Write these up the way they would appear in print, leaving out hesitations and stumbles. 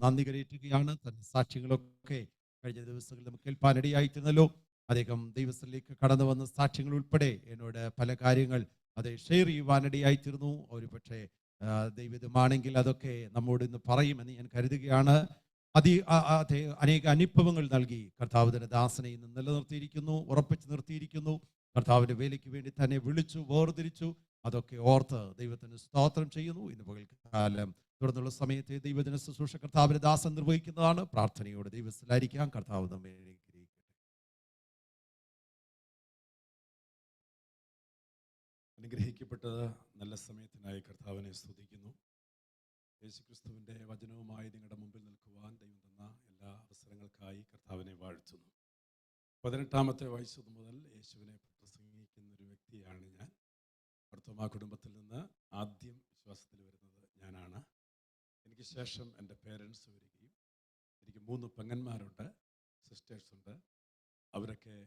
നന്ദി കരയറ്റുകയാണ്. തന്റെ സാക്ഷ്യങ്ങളൊക്കെ കഴിഞ്ഞ ദിവസങ്ങളിൽ നമുക്ക് കേൾപ്പാനിടയായിട്ടിരുന്നല്ലോ. അദ്ദേഹം ദൈവത്തിലേക്ക് കടന്നു വന്ന സാക്ഷ്യങ്ങൾ ഉൾപ്പെടെ എന്നോട് പല കാര്യങ്ങൾ അത് ഷെയർ ചെയ്യുവാനിടയായിത്തീർന്നു. ഒരു പക്ഷേ ദൈവമാണെങ്കിൽ അതൊക്കെ നമ്മോട് ഇന്ന് പറയുമെന്ന് ഞാൻ കരുതുകയാണ്. അനേക അനുഭവങ്ങൾ നൽകി കർത്താവ് തന്റെ ദാസനെ ഇന്ന് നിലനിർത്തിയിരിക്കുന്നു, ഉറപ്പിച്ച് നിർത്തിയിരിക്കുന്നു. കർത്താവിന്റെ വേലയ്ക്ക് വേണ്ടി തന്നെ വിളിച്ചു വേർതിരിച്ചു. അതൊക്കെ ഓർത്ത് ദൈവത്തിന് സ്തോത്രം ചെയ്യുന്നു. ഇന്ന് പകൽക്കാലം തുടർന്നുള്ള സമയത്തെ ദൈവത്തിന് ശുശ്രൂഷ കർത്താവിന്റെ ദാസൻ നിർവഹിക്കുന്നതാണ്. പ്രാർത്ഥനയോടെ ദൈവത്തിലായിരിക്കാം. കർത്താവ് നമ്മെ അനുഗ്രഹിക്കപ്പെട്ടത് നല്ല സമയത്തിനായി കർത്താവിനെ സ്തുതിക്കുന്നു. യേശുക്രിസ്തുവിൻ്റെ വചനവുമായി നിങ്ങളുടെ മുമ്പിൽ നിൽക്കുവാൻ ദൈവം തന്ന എല്ലാ അവസരങ്ങൾക്കായി കർത്താവിനെ വാഴ്ത്തുന്നു. 18-ാമത്തെ വയസ്സ് മുതൽ യേശുവിനെ പ്രസംഗിക്കുന്ന ഒരു വ്യക്തിയാണ് ഞാൻ. ഭർത്തമാ കുടുംബത്തിൽ നിന്ന് ആദ്യം വിശ്വാസത്തിൽ വരുന്നത് ഞാനാണ്. എനിക്ക് ശേഷം എൻ്റെ പേരൻസ് വരികയും എനിക്ക് 3 പെങ്ങന്മാരുണ്ട്, സിസ്റ്റേഴ്സുണ്ട്. അവരൊക്കെ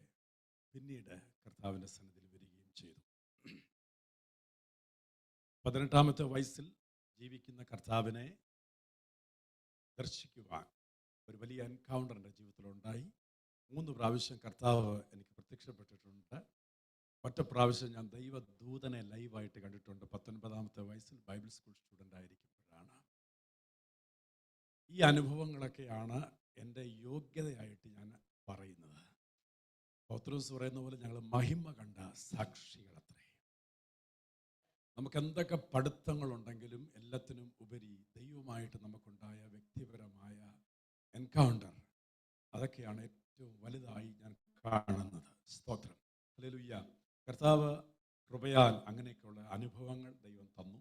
പിന്നീട് കർത്താവിൻ്റെ സന്നിധിയിൽ വരികയും ചെയ്തു. 18-ാമത്തെ വയസ്സിൽ ജീവിക്കുന്ന കർത്താവിനെ ദർശിക്കുവാൻ ഒരു വലിയ എൻകൗണ്ടർ എൻ്റെ ജീവിതത്തിലുണ്ടായി. 3 പ്രാവശ്യം കർത്താവ് എനിക്ക് പ്രത്യക്ഷപ്പെട്ടിട്ടുണ്ട്. ഒറ്റ പ്രാവശ്യം ഞാൻ ദൈവദൂതനെ ലൈവായിട്ട് കണ്ടിട്ടുണ്ട്. 19-ാമത്തെ വയസ്സിൽ ബൈബിൾ സ്കൂൾ സ്റ്റുഡൻ്റ് ആയിരിക്കുമ്പോഴാണ്. ഈ അനുഭവങ്ങളൊക്കെയാണ് എൻ്റെ യോഗ്യതയായിട്ട് ഞാൻ പറയുന്നത്. പൗത്രോസ് പറയുന്ന പോലെ ഞങ്ങൾ മഹിമ കണ്ട സാക്ഷികളത്രേ. നമുക്ക് എന്തൊക്കെ പഠിത്തങ്ങളുണ്ടെങ്കിലും എല്ലാത്തിനും ഉപരി ദൈവമായിട്ട് നമുക്കുണ്ടായ വ്യക്തിപരമായ എൻകൗണ്ടർ, അതൊക്കെയാണ് ഏറ്റവും വലുതായി ഞാൻ കാണുന്നത്. സ്തോത്രം, ഹല്ലേലൂയ. കർത്താവ് കൃപയാൽ അങ്ങനെയൊക്കെയുള്ള അനുഭവങ്ങൾ ദൈവം തന്നു.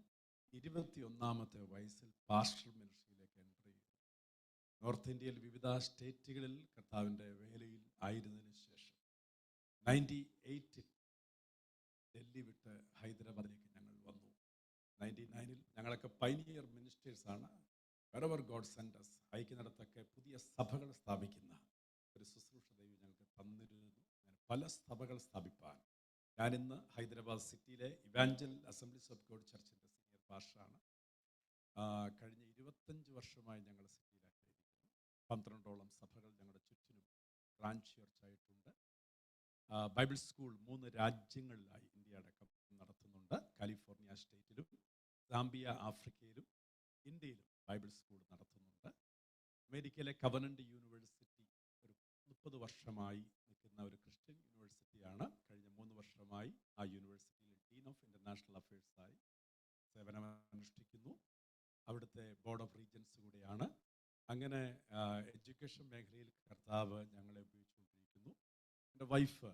21-ാമത്തെ വയസ്സിൽ പാസ്റ്റർ മിനിസ്ട്രിയിലേക്ക് എൻ്റർ ചെയ്തു. നോർത്ത് ഇന്ത്യയിൽ വിവിധ സ്റ്റേറ്റുകളിൽ കർത്താവിൻ്റെ വേലയിൽ ആയിരുന്നതിന് ശേഷം 98-ൽ ഡൽഹി വിട്ട് ഹൈദരാബാദിലേക്ക് ഞങ്ങൾ വന്നു. 99-ൽ ഞങ്ങളൊക്കെ പൈനിയർ മിനിസ്റ്റേഴ്സാണ്. വെറെവർ ഗോഡ് സെൻഡ് അസ്, അയക്കുന്നിടത്തൊക്കെ പുതിയ സഭകൾ സ്ഥാപിക്കുന്ന ഒരു ശുശ്രൂഷ ദൈവം ഞങ്ങൾക്ക് തന്നിരുന്നു. പല സഭകൾ സ്ഥാപിപ്പാൻ ഞാനിന്ന് ഹൈദരാബാദ് സിറ്റിയിലെ ഇവാഞ്ചൽ അസംബ്ലീസ് ഓഫ് ഗോഡ് ചർച്ചിൻ്റെ സീനിയർ പാസ്റ്ററാണ്. കഴിഞ്ഞ 25 വർഷമായി ഞങ്ങൾ സിറ്റിയിലായിരിക്കുന്നു. 12ഓളം സഭകൾ ഞങ്ങളുടെ ചുറ്റിനും ബ്രാഞ്ച് ചർച്ചായിട്ടുണ്ട്. ബൈബിൾ സ്കൂൾ 3 രാജ്യങ്ങളിലായി ഇന്ത്യ അടക്കം നടത്തുന്നുണ്ട്. കാലിഫോർണിയ സ്റ്റേറ്റിലും സാംബിയ ആഫ്രിക്കയിലും ഇന്ത്യയിലും ബൈബിൾ സ്കൂൾ നടത്തുന്നുണ്ട്. അമേരിക്കയിലെ കവനൻ്റ് യൂണിവേഴ്സിറ്റി ഒരു 30 വർഷമായി നിൽക്കുന്ന ഒരു ക്രിസ്ത്യൻ യൂണിവേഴ്സിറ്റിയാണ്. കഴിഞ്ഞ 3 വർഷമായി ആ യൂണിവേഴ്സിറ്റിയിൽ ഡീൻ ഓഫ് ഇൻ്റർനാഷണൽ അഫയേഴ്സായി സേവനമനുഷ്ഠിക്കുന്നു. അവിടുത്തെ ബോർഡ് ഓഫ് റീജൻസ് കൂടിയാണ്. അങ്ങനെ എഡ്യൂക്കേഷൻ മേഖലയിൽ കർത്താവ് ഞങ്ങളെ ഉപയോഗിച്ചുകൊണ്ടിരിക്കുന്നു. എൻ്റെ വൈഫ്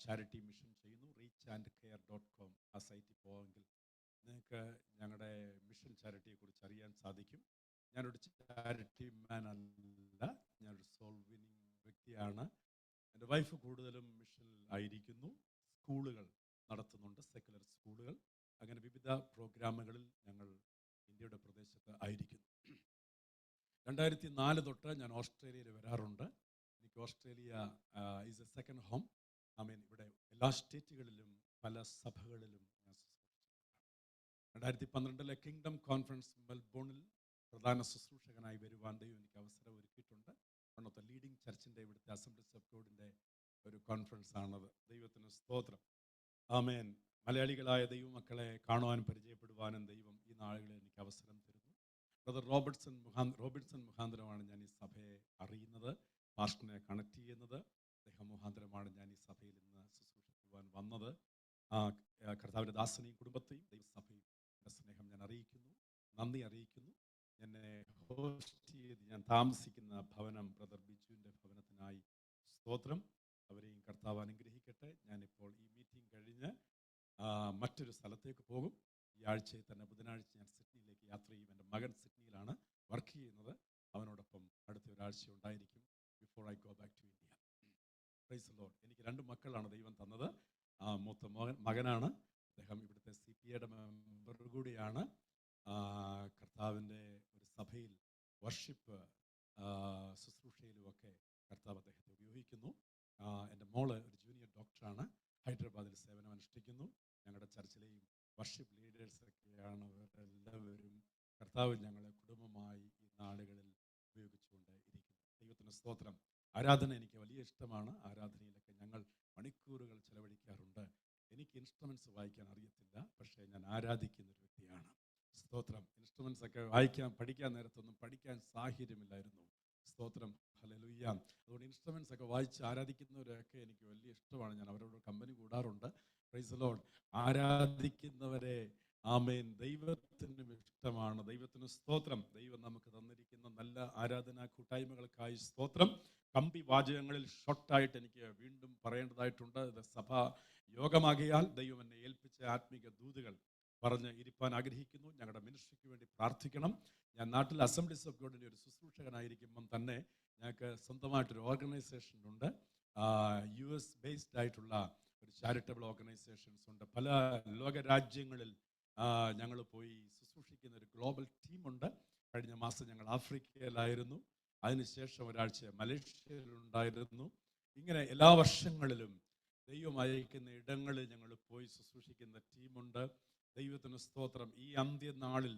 ചാരിറ്റി മിഷൻ ചെയ്യുന്നു. reachandcare.com ആ സൈറ്റിൽ പോവെങ്കിൽ നിങ്ങൾക്ക് ഞങ്ങളുടെ മിഷൻ ചാരിറ്റിയെക്കുറിച്ച് അറിയാൻ സാധിക്കും. ഞാനൊരു ചാരിറ്റി മാൻ അല്ല, ഞാനൊരു സോൾ വിന്നിങ് വ്യക്തിയാണ്. എൻ്റെ വൈഫ് കൂടുതലും മിഷനിൽ ആയിരിക്കുന്നു. സ്കൂളുകൾ നടത്തുന്നുണ്ട്, സെക്കുലർ സ്കൂളുകൾ. അങ്ങനെ വിവിധ പ്രോഗ്രാമുകളിൽ ഞങ്ങൾ ഇന്ത്യയുടെ പ്രദേശത്ത് ആയിരിക്കുന്നു. 2004 തൊട്ട് ഞാൻ ഓസ്ട്രേലിയയിൽ വരാറുണ്ട്. എനിക്ക് Australia is A second home. ഇവിടെ എല്ലാ സ്റ്റേറ്റുകളിലും പല സഭകളിലും ഞാൻ ശുശ്രൂഷിച്ചിട്ടുണ്ട്. 2012 കിങ്ഡം കോൺഫറൻസ് മെൽബോണിൽ പ്രധാന ശുശ്രൂഷകനായി വരുവാൻ ദൈവം എനിക്ക് അവസരം ഒരുക്കിയിട്ടുണ്ട്. വൺ ഓഫ് ദ ലീഡിംഗ് ചർച്ചിൻ്റെ ഇവിടുത്തെ അസംബ്ലീസ് ഓഫ് ഗോഡിൻ്റെ ഒരു കോൺഫറൻസ് ആണത്. ദൈവത്തിന് സ്തോത്രം, ആമേൻ. മലയാളികളായ ദൈവമക്കളെ കാണുവാനും പരിചയപ്പെടുവാനും ദൈവം ഈ നാളുകളിൽ എനിക്ക് അവസരം തരുന്നു. ബ്രദർ റോബിൻസൺ മുഖാന്തരമാണ് ഞാൻ ഈ സഭയെ അറിയുന്നത്, പാസ്റ്ററിനെ കണക്ട് ചെയ്യുന്നത്. അദ്ദേഹം മുഖാന്തരമാണ് ഞാൻ ഈ സഭയിൽ ഇന്ന് ശുശ്രൂഷിക്കുവാൻ വന്നത്. കർത്താവിൻ്റെ ദാസനെയും കുടുംബത്തെയും ദൈവസഭയും എൻ്റെ സ്നേഹം ഞാൻ അറിയിക്കുന്നു, നന്ദി അറിയിക്കുന്നു. എന്നെ ഹോസ്റ്റ് ചെയ്ത് ഞാൻ താമസിക്കുന്ന ഭവനം ബ്രദർ ബിജുവിൻ്റെ ഭവനത്തിനായി സ്തോത്രം. അവരെയും കർത്താവ് അനുഗ്രഹിക്കട്ടെ. ഞാനിപ്പോൾ ഈ മീറ്റിംഗ് കഴിഞ്ഞ് മറ്റൊരു സ്ഥലത്തേക്ക് പോകും. ഈ ആഴ്ചയിൽ തന്നെ ബുധനാഴ്ച ഞാൻ സിഡ്നിയിലേക്ക് യാത്ര ചെയ്യും. എൻ്റെ മകൻ സിഡ്നിയിലാണ് വർക്ക് ചെയ്യുന്നത്. അവനോടൊപ്പം അടുത്ത ഒരാഴ്ച ഉണ്ടായിരിക്കും before I go back to India. Praise the Lord. എനിക്ക് 2 മക്കളാണ് ദൈവം തന്നത്. മൂത്ത മകനാണ്. അദ്ദേഹം ഇവിടുത്തെ CPAയുടെ മെമ്പർ കൂടിയാണ്. കർത്താവിൻ്റെ ഒരു സഭയിൽ വർഷിപ്പ് ശുശ്രൂഷയിലുമൊക്കെ കർത്താവ് അദ്ദേഹത്തെ ഉപയോഗിക്കുന്നു. എൻ്റെ മോള് ഒരു ജൂനിയർ ഡോക്ടറാണ്, ഹൈദരാബാദിൽ സേവനമനുഷ്ഠിക്കുന്നു. ഞങ്ങളുടെ ചർച്ചിലെയും വർഷിപ്പ് ലീഡേഴ്സൊക്കെയാണ് അവരെല്ലാവരും. കർത്താവ് ഞങ്ങളെ കുടുംബമായി ഈ നാടുകളിൽ ഉപയോഗിക്കുന്നു. ദൈവത്തിന് സ്തോത്രം. ആരാധന എനിക്ക് വലിയ ഇഷ്ടമാണ്. ആരാധനയിലൊക്കെ ഞങ്ങൾ മണിക്കൂറുകൾ ചെലവഴിക്കാറുണ്ട്. എനിക്ക് ഇൻസ്ട്രുമെന്റ്സ് വായിക്കാൻ അറിയത്തില്ല, പക്ഷേ ഞാൻ ആരാധിക്കുന്ന ഒരു വ്യക്തിയാണ്. സ്തോത്രം. ഇൻസ്ട്രുമെന്റ്സ് ഒക്കെ പഠിക്കാൻ നേരത്തൊന്നും പഠിക്കാൻ സാഹചര്യമില്ലായിരുന്നു. സ്തോത്രം. ഹല്ലേലൂയ. അതുകൊണ്ട് ഇൻസ്ട്രുമെന്റ്സ് ഒക്കെ വായിച്ച് ആരാധിക്കുന്നവരൊക്കെ എനിക്ക് വലിയ ഇഷ്ടമാണ്. ഞാൻ അവരോട് കമ്പനി കൂടാറുണ്ട്. Praise the Lord. ആരാധിക്കുന്നവരെ ആമേൻ ദൈവത്തിന് ഇഷ്ടമാണ്. ദൈവത്തിന് സ്തോത്രം. ദൈവം നമുക്ക് തന്നിരിക്കുന്ന നല്ല ആരാധനാ കൂട്ടായ്മകൾക്കായി സ്തോത്രം. കമ്പി വാചകങ്ങളിൽ ഷോർട്ടായിട്ട് എനിക്ക് വീണ്ടും പറയേണ്ടതായിട്ടുണ്ട്. ഇത് സഭാ യോഗമാകിയാൽ ദൈവം എന്നെ ഏൽപ്പിച്ച ആത്മീക ദൂതുകൾ പറഞ്ഞ് ഇരിപ്പാൻ ആഗ്രഹിക്കുന്നു. ഞങ്ങളുടെ മിനിസ്ട്രിക്ക് വേണ്ടി പ്രാർത്ഥിക്കണം. ഞാൻ നാട്ടിൽ അസംബ്ലീസ് ഓഫ് ഗോഡിൻ്റെ ഒരു ശുശ്രൂഷകനായിരിക്കുമ്പം തന്നെ ഞങ്ങൾക്ക് സ്വന്തമായിട്ടൊരു ഓർഗനൈസേഷൻ ഉണ്ട്. US ബേസ്ഡ് ആയിട്ടുള്ള ഒരു ചാരിറ്റബിൾ ഓർഗനൈസേഷൻസ് ഉണ്ട്. പല ലോകരാജ്യങ്ങളിൽ ഞങ്ങൾ പോയി ശുശ്രൂഷിക്കുന്ന ഒരു ഗ്ലോബൽ ടീമുണ്ട്. കഴിഞ്ഞ മാസം ഞങ്ങൾ ആഫ്രിക്കയിലായിരുന്നു. അതിനുശേഷം ഒരാഴ്ച മലേഷ്യയിലുണ്ടായിരുന്നു. ഇങ്ങനെ എല്ലാ വർഷങ്ങളിലും ദൈവം അയക്കുന്ന ഇടങ്ങളിൽ ഞങ്ങൾ പോയി ശുശ്രൂഷിക്കുന്ന ടീമുണ്ട്. ദൈവത്തിന് സ്തോത്രം. ഈ അന്ത്യനാളിൽ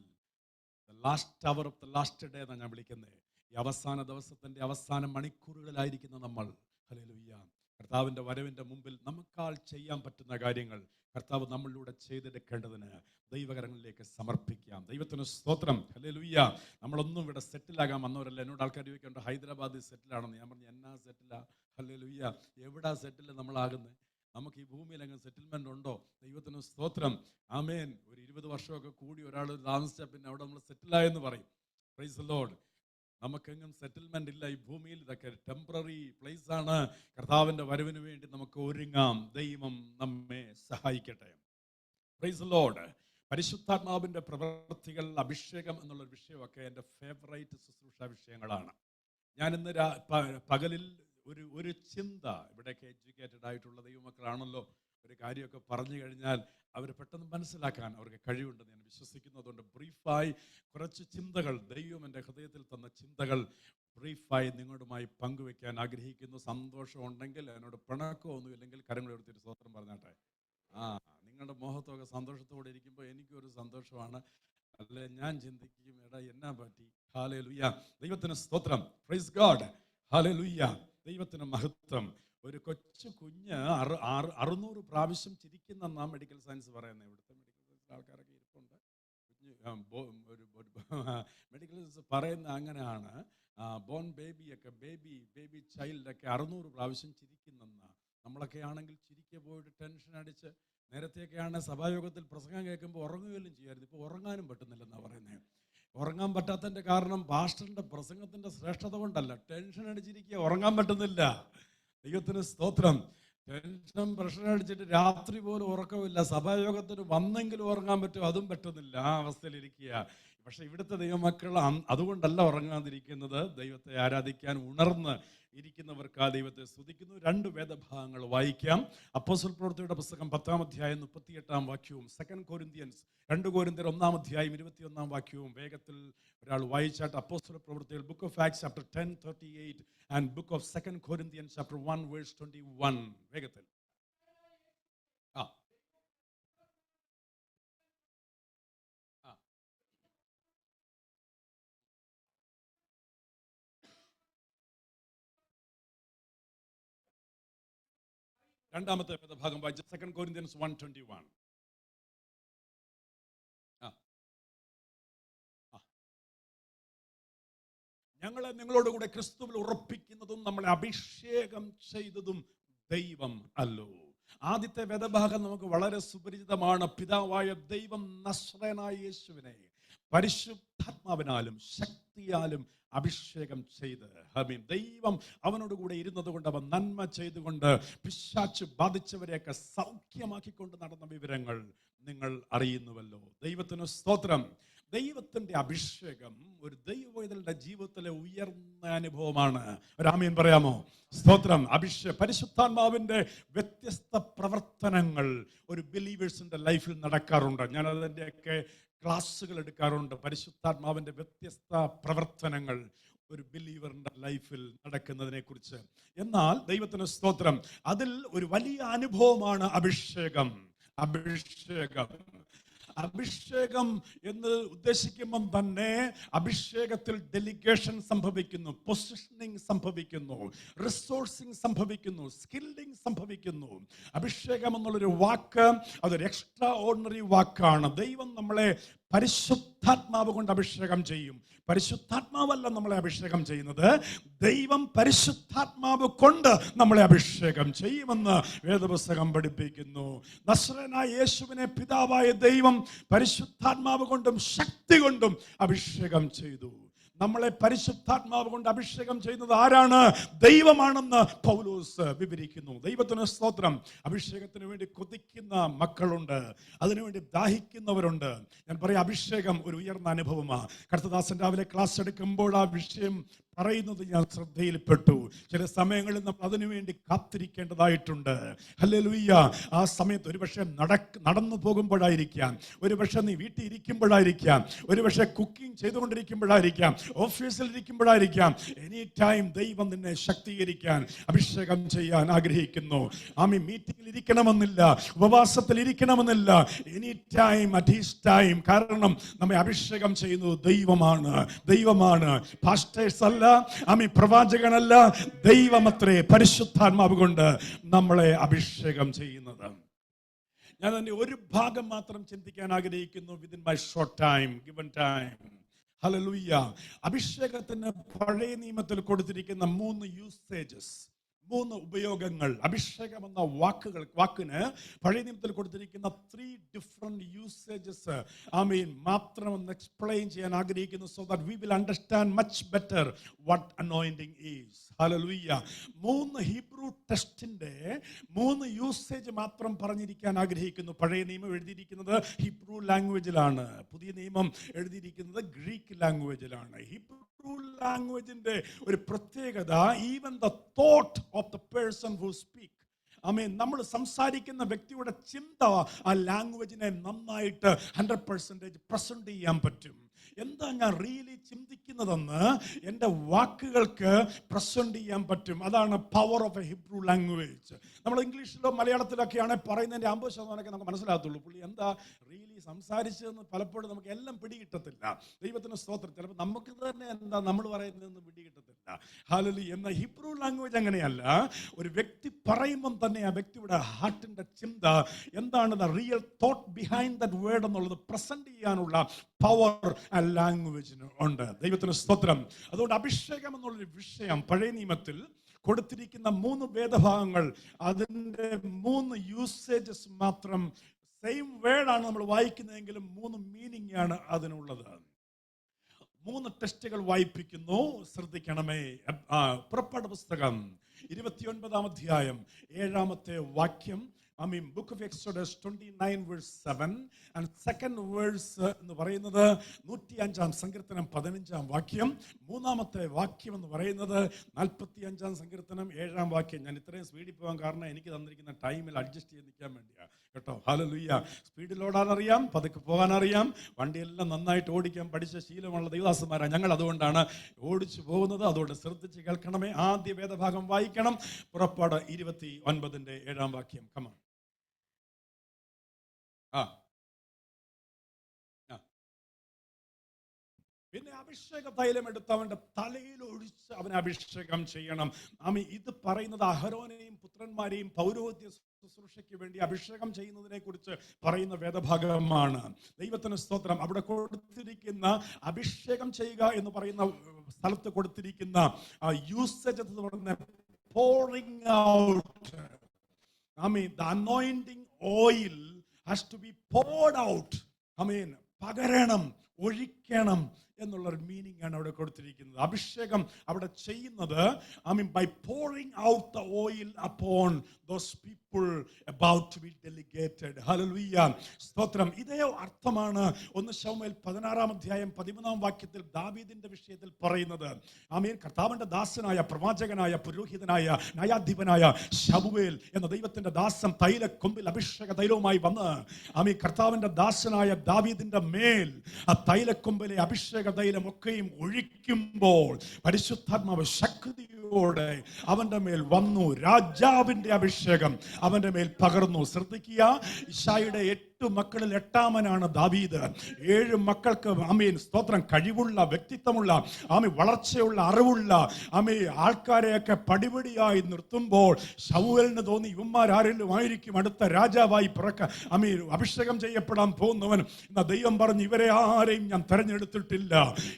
last hour of the last day എന്നാണ് ഞാൻ വിളിക്കുന്നത്. ഈ അവസാന ദിവസത്തിൻ്റെ അവസാന മണിക്കൂറുകളിലായിരിക്കുന്ന നമ്മൾ, ഹല്ലേലൂയ, കർത്താവിൻ്റെ വരവിൻ്റെ മുമ്പിൽ നമുക്കാൽ ചെയ്യാൻ പറ്റുന്ന കാര്യങ്ങൾ കർത്താവ് നമ്മളിലൂടെ ചെയ്തെടുക്കേണ്ടതിന് ദൈവകരങ്ങളിലേക്ക് സമർപ്പിക്കാം. ദൈവത്തിന് സ്തോത്രം. ഹല്ലേലൂയ. നമ്മളൊന്നും ഇവിടെ സെറ്റിലാകാൻ വന്നവരല്ല. എന്നോട് ആൾക്കാർ ചോദിക്കുന്നുണ്ട്, ഹൈദരാബാദിൽ സെറ്റിലാണെന്ന്. ഞാൻ പറഞ്ഞു, എന്നാ സെറ്റിലാ? ഹല്ലേലൂയ. എവിടാ സെറ്റിൽ നമ്മളാകുന്നത്? നമുക്ക് ഈ ഭൂമിയിൽ അങ്ങ് സെറ്റിൽമെന്റ് ഉണ്ടോ? ദൈവത്തിന് സ്തോത്രം. ആമേൻ. ഒരു 20 വർഷമൊക്കെ കൂടി ഒരാൾ താമസിച്ചാൽ പിന്നെ അവിടെ നമ്മൾ സെറ്റിലായെന്ന് പറയും. Praise the Lord. നമുക്കെങ്ങും സെറ്റിൽമെന്റ് ഇല്ല ഈ ഭൂമിയിൽ. ഇതൊക്കെ ടെമ്പററി പ്ലേസ് ആണ്. കർത്താവിന്റെ വരവിന് വേണ്ടി നമുക്ക് ഒരുങ്ങാം. ദൈവം നമ്മെ സഹായിക്കട്ടെ. Price the Lord. പരിശുദ്ധാത്മാവിന്റെ പ്രവൃത്തികൾ, അഭിഷേകം എന്നുള്ള വിഷയമൊക്കെ എൻ്റെ ഫേവറേറ്റ് ശുശ്രൂഷ വിഷയങ്ങളാണ്. ഞാൻ ഇന്ന് പകലിൽ ഒരു ചിന്ത, ഇവിടെയൊക്കെ എഡ്യൂക്കേറ്റഡ് ആയിട്ടുള്ള ദൈവമക്കളാണല്ലോ, ഒരു കാര്യമൊക്കെ പറഞ്ഞു കഴിഞ്ഞാൽ അവർ പെട്ടെന്ന് മനസ്സിലാക്കാൻ അവർക്ക് കഴിവുണ്ടെന്ന് ഞാൻ വിശ്വസിക്കുന്നു. അതുകൊണ്ട് ബ്രീഫായി കുറച്ച് ചിന്തകൾ, ദൈവം എൻ്റെ ഹൃദയത്തിൽ തന്ന ചിന്തകൾ ബ്രീഫായി നിങ്ങളുമായി പങ്കുവെക്കാൻ ആഗ്രഹിക്കുന്നു. സന്തോഷമുണ്ടെങ്കിൽ, എന്നോട് പിണക്കമൊന്നും ഇല്ലെങ്കിൽ കരങ്ങൾ എടുത്തിട്ട് സ്തോത്രം പറഞ്ഞാട്ടെ. നിങ്ങളുടെ മോഹത്തൊക്കെ സന്തോഷത്തോടെ ഇരിക്കുമ്പോൾ എനിക്കൊരു സന്തോഷമാണ്. അല്ലെ, ഞാൻ ചിന്തിക്കും, എടാ എന്നാ പറ്റി? ഹല്ലേലൂയ. ദൈവത്തിന് സ്തോത്രം. Praise God. ഹല്ലേലൂയ. ദൈവത്തിന് മഹത്വം. ഒരു കൊച്ചു കുഞ്ഞ് 600 പ്രാവശ്യം ചിരിക്കുന്ന മെഡിക്കൽ സയൻസ് പറയുന്നത്. ഇവിടുത്തെ മെഡിക്കൽ സയൻസ് ആൾക്കാരൊക്കെ ഇരിപ്പുണ്ട്. ഒരു മെഡിക്കൽ സയൻസ് പറയുന്ന അങ്ങനെയാണ്. ബോൺ ബേബിയൊക്കെ, ബേബി ചൈൽഡൊക്കെ 600 പ്രാവശ്യം ചിരിക്കുന്നെന്ന്. നമ്മളൊക്കെ ആണെങ്കിൽ ചിരിക്കെ പോയിട്ട് ടെൻഷൻ അടിച്ച്, നേരത്തെയൊക്കെയാണ് സഭായോഗത്തിൽ പ്രസംഗം കേൾക്കുമ്പോൾ ഉറങ്ങുകയും ചെയ്യായിരുന്നു. ഇപ്പോൾ ഉറങ്ങാനും പറ്റുന്നില്ലെന്നാണ് പറയുന്നത്. ഉറങ്ങാൻ പറ്റാത്തതിൻ്റെ കാരണം പാസ്റ്ററിൻ്റെ പ്രസംഗത്തിൻ്റെ ശ്രേഷ്ഠത കൊണ്ടല്ല, ടെൻഷൻ അടിച്ചിരിക്കുക, ഉറങ്ങാൻ പറ്റുന്നില്ല. ദൈവത്തിന് സ്തോത്രം. ടെൻഷൻ പ്രഷർ അടിച്ചിട്ട് രാത്രി പോലും ഉറക്കമില്ല. സഭായോഗത്തിന് വന്നെങ്കിലും ഉറങ്ങാൻ പറ്റും, അതും പറ്റുന്നില്ല. ആ അവസ്ഥയിലിരിക്കുക. പക്ഷെ ഇവിടുത്തെ ദൈവമക്കൾ അതുകൊണ്ടല്ല ഉറങ്ങാതിരിക്കുന്നത്. ദൈവത്തെ ആരാധിക്കാൻ ഉണർന്ന് ഇരിക്കുന്നവർക്ക് ആ ദൈവത്തെ സ്തുതിക്കുന്നു. 2 വേദഭാഗങ്ങൾ വായിക്കാം. അപ്പോസ്തല പ്രവൃത്തിയുടെ പുസ്തകം 10-ാം അധ്യായം 38-ാം വാക്യവും 2 കൊരിന്ത്യൻസ് 2 കൊരിന്ത്യർ 1-ാം അധ്യായം 21-ാം വാക്യവും വേഗത്തിൽ ഒരാൾ വായിച്ചാട്ട്. അപ്പോസ്തല പ്രവൃത്തികൾ book of Acts chapter 10:38 and book of 2 Corinthians chapter 1 verse 21. വേഗത്തിൽ. രണ്ടാമത്തെ ഭാഗം വായിച്ച 2 കൊരിന്ത്യൻസ് 1:21. ഞങ്ങളെ നിങ്ങളോടുകൂടെ ക്രിസ്തുവിൽ ഉറപ്പിക്കുന്നതും നമ്മളെ അഭിഷേകം ചെയ്തതും ദൈവം അല്ലോ. ആദ്യത്തെ വേദഭാഗം നമുക്ക് വളരെ സുപരിചിതമാണ്. പിതാവായ ദൈവം നസ്രയനായ യേശുവിനെ പരിശുദ്ധാത്മാവിനാലും ശക്തിയാലും അഭിഷേകം ചെയ്ത്, ദൈവം അവനോട് കൂടെ ഇരുന്നത് കൊണ്ട്, അവൻ നന്മ ചെയ്തുകൊണ്ട് പിശാച് ബാധിച്ചവരെയൊക്കെ സൗഖ്യമാക്കിക്കൊണ്ട് നടന്ന വിവരങ്ങൾ നിങ്ങൾ അറിയുന്നുവല്ലോ. ദൈവത്തിന് സ്തോത്രം. ദൈവത്തിന്റെ അഭിഷേകം ഒരു ദൈവവൈതലുടെ ജീവിതത്തിലെ ഉയർന്ന അനുഭവമാണ്. ഒരു ആമേൻ പറയാമോ? സ്തോത്രം. പരിശുദ്ധാത്മാവിന്റെ വ്യത്യസ്ത പ്രവർത്തനങ്ങൾ ഒരു ബിലീവേഴ്സിന്റെ ലൈഫിൽ നടക്കാറുണ്ട്. ഞാൻ അതിൻ്റെയൊക്കെ ക്ലാസ്സുകൾ എടുക്കാറുണ്ട്. പരിശുദ്ധാത്മാവിന്റെ വ്യത്യസ്ത പ്രവർത്തനങ്ങൾ ഒരു ബിലീവറിന്റെ ലൈഫിൽ നടക്കുന്നതിനെ കുറിച്ച്. എന്നാൽ ദൈവത്തിന് സ്തോത്രം, അതിൽ ഒരു വലിയ അനുഭവമാണ് അഭിഷേകം. അഭിഷേകം എന്ന് ഉദ്ദേശിക്കുമ്പം തന്നെ അഭിഷേകത്തിൽ ഡെലിഗേഷൻ സംഭവിക്കുന്നു, പൊസിഷനിങ് സംഭവിക്കുന്നു, റിസോഴ്സിങ് സംഭവിക്കുന്നു, സ്കില്ലിംഗ് സംഭവിക്കുന്നു. അഭിഷേകം എന്നുള്ളൊരു വാക്ക് അതൊരു എക്സ്ട്രാ ഓർഡിനറി വാക്കാണ്. ദൈവം നമ്മളെ പരിശുദ്ധാത്മാവ് കൊണ്ട് അഭിഷേകം ചെയ്യും. പരിശുദ്ധാത്മാവല്ല നമ്മളെ അഭിഷേകം ചെയ്യുന്നത്, ദൈവം പരിശുദ്ധാത്മാവ് കൊണ്ട് നമ്മളെ അഭിഷേകം ചെയ്യുമെന്ന് വേദപുസ്തകം പഠിപ്പിക്കുന്നു. നസ്രയനായ യേശുവിനെ പിതാവായ ദൈവം പരിശുദ്ധാത്മാവ് കൊണ്ടും ശക്തി കൊണ്ടും അഭിഷേകം ചെയ്തു. നമ്മളെ പരിശുദ്ധാത്മാവ് കൊണ്ട് അഭിഷേകം ചെയ്യുന്നത് ആരാണ്? ദൈവമാണെന്ന് പൗലോസ് വിവരിക്കുന്നു. ദൈവത്തിന് സ്തോത്രം. അഭിഷേകത്തിന് വേണ്ടി കൊതിക്കുന്ന മക്കളുണ്ട്, അതിനുവേണ്ടി ദാഹിക്കുന്നവരുണ്ട്. ഞാൻ പറയാം, അഭിഷേകം ഒരു ഉയർന്ന അനുഭവമാണ്. കർത്തദാസൻ രാവിലെ ക്ലാസ് എടുക്കുമ്പോൾ ആ വിഷയം പറയുന്നത് ഞാൻ ശ്രദ്ധയിൽപ്പെട്ടു. ചില സമയങ്ങളിൽ നമ്മൾ അതിനുവേണ്ടി കാത്തിരിക്കേണ്ടതായിട്ടുണ്ട്. ഹല്ലേലൂയ. ആ സമയത്ത് ഒരുപക്ഷെ നടന്നു പോകുമ്പോഴായിരിക്കാം, ഒരുപക്ഷെ നീ വീട്ടിൽ ഇരിക്കുമ്പോഴായിരിക്കാം, ഒരുപക്ഷെ കുക്കിംഗ് ചെയ്തുകൊണ്ടിരിക്കുമ്പോഴായിരിക്കാം, ഓഫീസിൽ ഇരിക്കുമ്പോഴായിരിക്കാം. എനി ടൈം ദൈവം നിന്നെ ശക്തീകരിക്കാൻ, അഭിഷേകം ചെയ്യാൻ ആഗ്രഹിക്കുന്നു. ആമി മീറ്റിംഗിൽ ഇരിക്കണമെന്നില്ല, ഉപവാസത്തിൽ ഇരിക്കണമെന്നില്ല. Any time at his time. കാരണം നമ്മെ അഭിഷേകം ചെയ്യുന്നത് ദൈവമാണ്. ദൈവമാണ്. പാസ്റ്റേഴ്സ് അല്ല, ആമി പ്രവാചകനല്ല, ദൈവമത്രേ പരിശുദ്ധാത്മാവ് കൊണ്ട് നമ്മളെ അഭിഷേകം ചെയ്യുന്നത്. ഞാൻ അതിന്റെ ഒരു ഭാഗം മാത്രം ചിന്തിക്കാൻ ആഗ്രഹിക്കുന്നു. Within my short time, given time. ഹല്ലേലൂയ. അഭിഷേകത്തിന് പഴയ നിയമത്തിൽ കൊടുത്തിരിക്കുന്ന 3 യൂസേജസ്, 3 ഉപയോഗങ്ങൾ. അഭിഷേകം എന്ന വാക്കിന് പഴയ നിയമത്തിൽ കൊടുത്തിരിക്കുന്ന 3 ഡിഫറെന്റ് യൂസേജസ് മാത്രം ഒന്ന് എക്സ്പ്ലെയിൻ ചെയ്യാൻ ആഗ്രഹിക്കുന്നു. So that we will understand much better what anointing is. Hallelujah. 3 Hebrew ടെക്സ്റ്റിന്റെ 3 യൂസേജ് മാത്രം പറഞ്ഞിരിക്കാൻ ആഗ്രഹിക്കുന്നു. പഴയ നിയമം എഴുതിയിരിക്കുന്നത് ഹീബ്രു ലാംഗ്വേജിലാണ്, പുതിയ നിയമം എഴുതിയിരിക്കുന്നത് ഗ്രീക്ക് ലാംഗ്വേജിലാണ്. ഹീബ്രു ലാംഗ്വേജിന്റെ ഒരു പ്രത്യേകത, even the thought of the person who speak, നമ്മൾ സംസാരിക്കുന്ന വ്യക്തിയുടെ ചിന്ത ആ ലാംഗ്വേജിനെ നന്നായിട്ട് 100% പ്രസന്റ് ചെയ്യാൻ പറ്റും. എന്താ ഞാൻ റിയലി ചിന്തിക്കുന്നതെന്ന് എൻ്റെ വാക്കുകൾക്ക് പ്രസന്റ് ചെയ്യാൻ പറ്റും. അതാണ് power of A Hebrew language. നമ്മൾ ഇംഗ്ലീഷിലോ മലയാളത്തിലൊക്കെയാണ് പറയുന്നതിൻ്റെ 50% നമുക്ക് മനസ്സിലാകത്തുള്ളൂ. പുള്ളി എന്താ റിയലി സംസാരിച്ചതെന്ന് പലപ്പോഴും നമുക്ക് എല്ലാം പിടികിട്ടത്തില്ല. ദൈവത്തിന് സ്തോത്രം. ചിലപ്പോൾ നമുക്ക് തന്നെ എന്താ നമ്മൾ പറയുന്നതെന്ന് പിടികിട്ടത്തില്ല. ഹല്ലേലൂയ. എന്ന ഹിബ്രു ലാംഗ്വേജ് അങ്ങനെയല്ല. ഒരു വ്യക്തി പറയുമ്പം തന്നെ ആ വ്യക്തിയുടെ ഹാർട്ടിന്റെ ചിന്ത എന്താണ്, the real thought behind that word എന്നുള്ളത് പ്രസന്റ് ചെയ്യാനുള്ള പവർ ആ ലാംഗ്വേജിന് ഉണ്ട്. ദൈവത്തിന് സ്തോത്രം. അതുകൊണ്ട് അഭിഷേകം എന്നുള്ളൊരു വിഷയം പഴയ നിയമത്തിൽ കൊടുത്തിരിക്കുന്ന 3 വേദഭാഗങ്ങൾ, അതിൻ്റെ 3 യൂസേജസ് മാത്രം. സെയിം വേർഡാണ് നമ്മൾ വായിക്കുന്നതെങ്കിലും 3 മീനിങ് ആണ് അതിനുള്ളത്. 3 ടെസ്റ്റുകൾ വായിപ്പിക്കുന്നു, ശ്രദ്ധിക്കണമേ. പുറപ്പാട് പുസ്തകം 29-ാം അധ്യായം 7-ാമത്തെ വാക്യം. book of Exodus 29 verse 7 and second verse എന്ന് പറയുന്നത് 105-ാം സങ്കീർത്തനം 15-ാം വാക്യം. 3-ാമത്തെ വാക്യം എന്ന് പറയുന്നത് 45-ാം സങ്കീർത്തനം 7-ാം വാക്യം. ഞാൻ ഇത്രയും സ്പീഡിൽ പോകാൻ കാരണം എനിക്ക് തന്നിരിക്കുന്ന ടൈമിൽ അഡ്ജസ്റ്റ് ചെയ്ത് നിൽക്കാൻ വേണ്ടിയാണ് കേട്ടോ. ഹല്ലേലൂയ. സ്പീഡിൽ ഓടാൻ അറിയാം, പതുക്കെ പോകാൻ അറിയാം, വണ്ടിയെല്ലാം നന്നായിട്ട് ഓടിക്കാൻ പഠിച്ച ശീലമുള്ള ദൈവദാസന്മാരാണ് ഞങ്ങൾ. അതുകൊണ്ടാണ് ഓടിച്ചു പോകുന്നത്. അതുകൊണ്ട് ശ്രദ്ധിച്ച് കേൾക്കണമേ. ആദ്യ വേദഭാഗം വായിക്കണം. പുറപ്പാട് 29-ന്റെ 7-ാം വാക്യം. കമാ. പിന്നെ അഭിഷേക തൈലം എടുത്ത് അവന്റെ തലയിൽ ഒഴിച്ച് അവനെ അഭിഷേകം ചെയ്യണം. ഇത് പറയുന്നത് അഹരോനെയും പുത്രന്മാരെയും പൗരോഹിത്യ ശുശ്രൂഷയ്ക്ക് വേണ്ടി അഭിഷേകം ചെയ്യുന്നതിനെ കുറിച്ച് പറയുന്ന വേദഭാഗമാണ്. ദൈവത്തിന് സ്തോത്രം. അവിടെ കൊടുത്തിരിക്കുന്ന അഭിഷേകം ചെയ്യുക എന്ന് പറയുന്ന സ്ഥലത്ത് കൊടുത്തിരിക്കുന്ന യൂസേജ് എന്ന് പറയുന്ന pouring out. The anointing oil has to be poured out. പകരണം, ഒഴിക്കണം എന്നുള്ളൊരു മീനിങ് ആണ് അവിടെ കൊടുത്തിരിക്കുന്നത്. അഭിഷേകം അവിടെ ചെയ്യുന്നത് by pouring out the oil upon those people about to be delegated. Hallelujah. സ്തോത്രം. ഇതേ അർത്ഥമാണ് 1 ശമൂവേൽ 16-ാം അധ്യായം 13-ാം വാക്യത്തിൽ ദാവീദിന്റെ വിഷയത്തിൽ പറയുന്നത്. കർത്താവിന്റെ ദാസനായ പ്രവാചകനായ പുരോഹിതനായ ന്യായാധിപനായ ശമൂവേൽ എന്ന ദൈവത്തിന്റെ ദാസൻ തൈലക്കൊമ്പിൽ അഭിഷേക തൈലവുമായി വന്ന് കർത്താവിന്റെ ദാസനായ ദാവീദിന്റെ മേൽ ആ തൈലക്കൊമ്പിലെ അഭിഷേക തൈലം ഒക്കെയും ഒഴിക്കുമ്പോൾ പരിശുദ്ധാത്മാവ് ശക്തിയോടെ അവന്റെ മേൽ വന്നു. രാജാവിന്റെ അഭിഷേകം അവന്റെ മേൽ പകർന്നു. ശ്രദ്ധിക്കുക, ഇശായിയുടെ 8 മക്കളിൽ 8-മനാണ് ദാവീദ്. 7 മക്കൾക്ക് ആമേൻ സ്തോത്രം കഴിവുള്ള, വ്യക്തിത്വമുള്ള, വളർച്ചയുള്ള, അറിവുള്ള ആൾക്കാരെയൊക്കെ പടിപടിയായി നിർത്തുമ്പോൾ ശമൂവേലിന് തോന്നി ഇവന്മാരാരെങ്കിലും ആയിരിക്കും അടുത്ത രാജാവായി അഭിഷേകം ചെയ്യപ്പെടാൻ പോകുന്നവൻ. എന്നാ ദൈവം പറഞ്ഞു, ഇവരെ ആരെയും ഞാൻ തെരഞ്ഞെടുത്തിട്ടില്ല.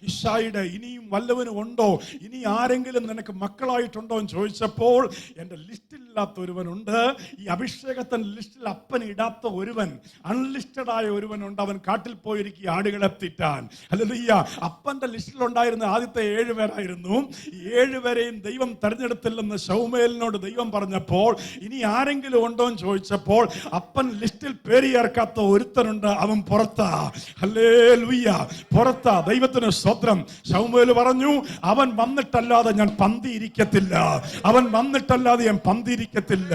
ഇശ്ശായിയുടെ ഇനിയും വല്ലവനും ഉണ്ടോ, ഇനി ആരെങ്കിലും നിനക്ക് മക്കളായിട്ടുണ്ടോ എന്ന് ചോദിച്ചപ്പോൾ എൻ്റെ ലിസ്റ്റിലില്ലാത്ത ഒരുവനുണ്ട്. ഈ അഭിഷേകത്തിന്റെ ലിസ്റ്റിൽ അപ്പൻ ഇടാത്ത ഒരുവൻ, അൺലിസ്റ്റഡ് ആയ ഒരുവനുണ്ട്. അവൻ കാട്ടിൽ പോയിരിക്കും ആടുകളെ തീറ്റാൻ. ഹല്ലേലൂയ. അപ്പന്റെ ലിസ്റ്റിലുണ്ടായിരുന്ന ആദ്യത്തെ 7 പേരായിരുന്നു. ഈ 7 പേരെയും ദൈവം തെരഞ്ഞെടുത്തില്ലെന്ന് ശമൂവേലിനോട് ദൈവം പറഞ്ഞപ്പോൾ ഇനി ആരെങ്കിലും ഉണ്ടോ എന്ന് ചോദിച്ചപ്പോൾ അപ്പൻ ലിസ്റ്റിൽ പേര് ചേർക്കാത്ത ഒരുത്തനുണ്ട്, അവൻ പുറത്താ. ഹല്ലേലൂയ, പുറത്താ. ദൈവത്തിന് സ്തോത്രം. ശമൂവേൽ പറഞ്ഞു, അവൻ വന്നിട്ടല്ലാതെ ഞാൻ പന്തിയിരിക്കത്തില്ല, അവൻ വന്നിട്ടല്ലാതെ ഞാൻ പന്തിയിരിക്കത്തില്ല.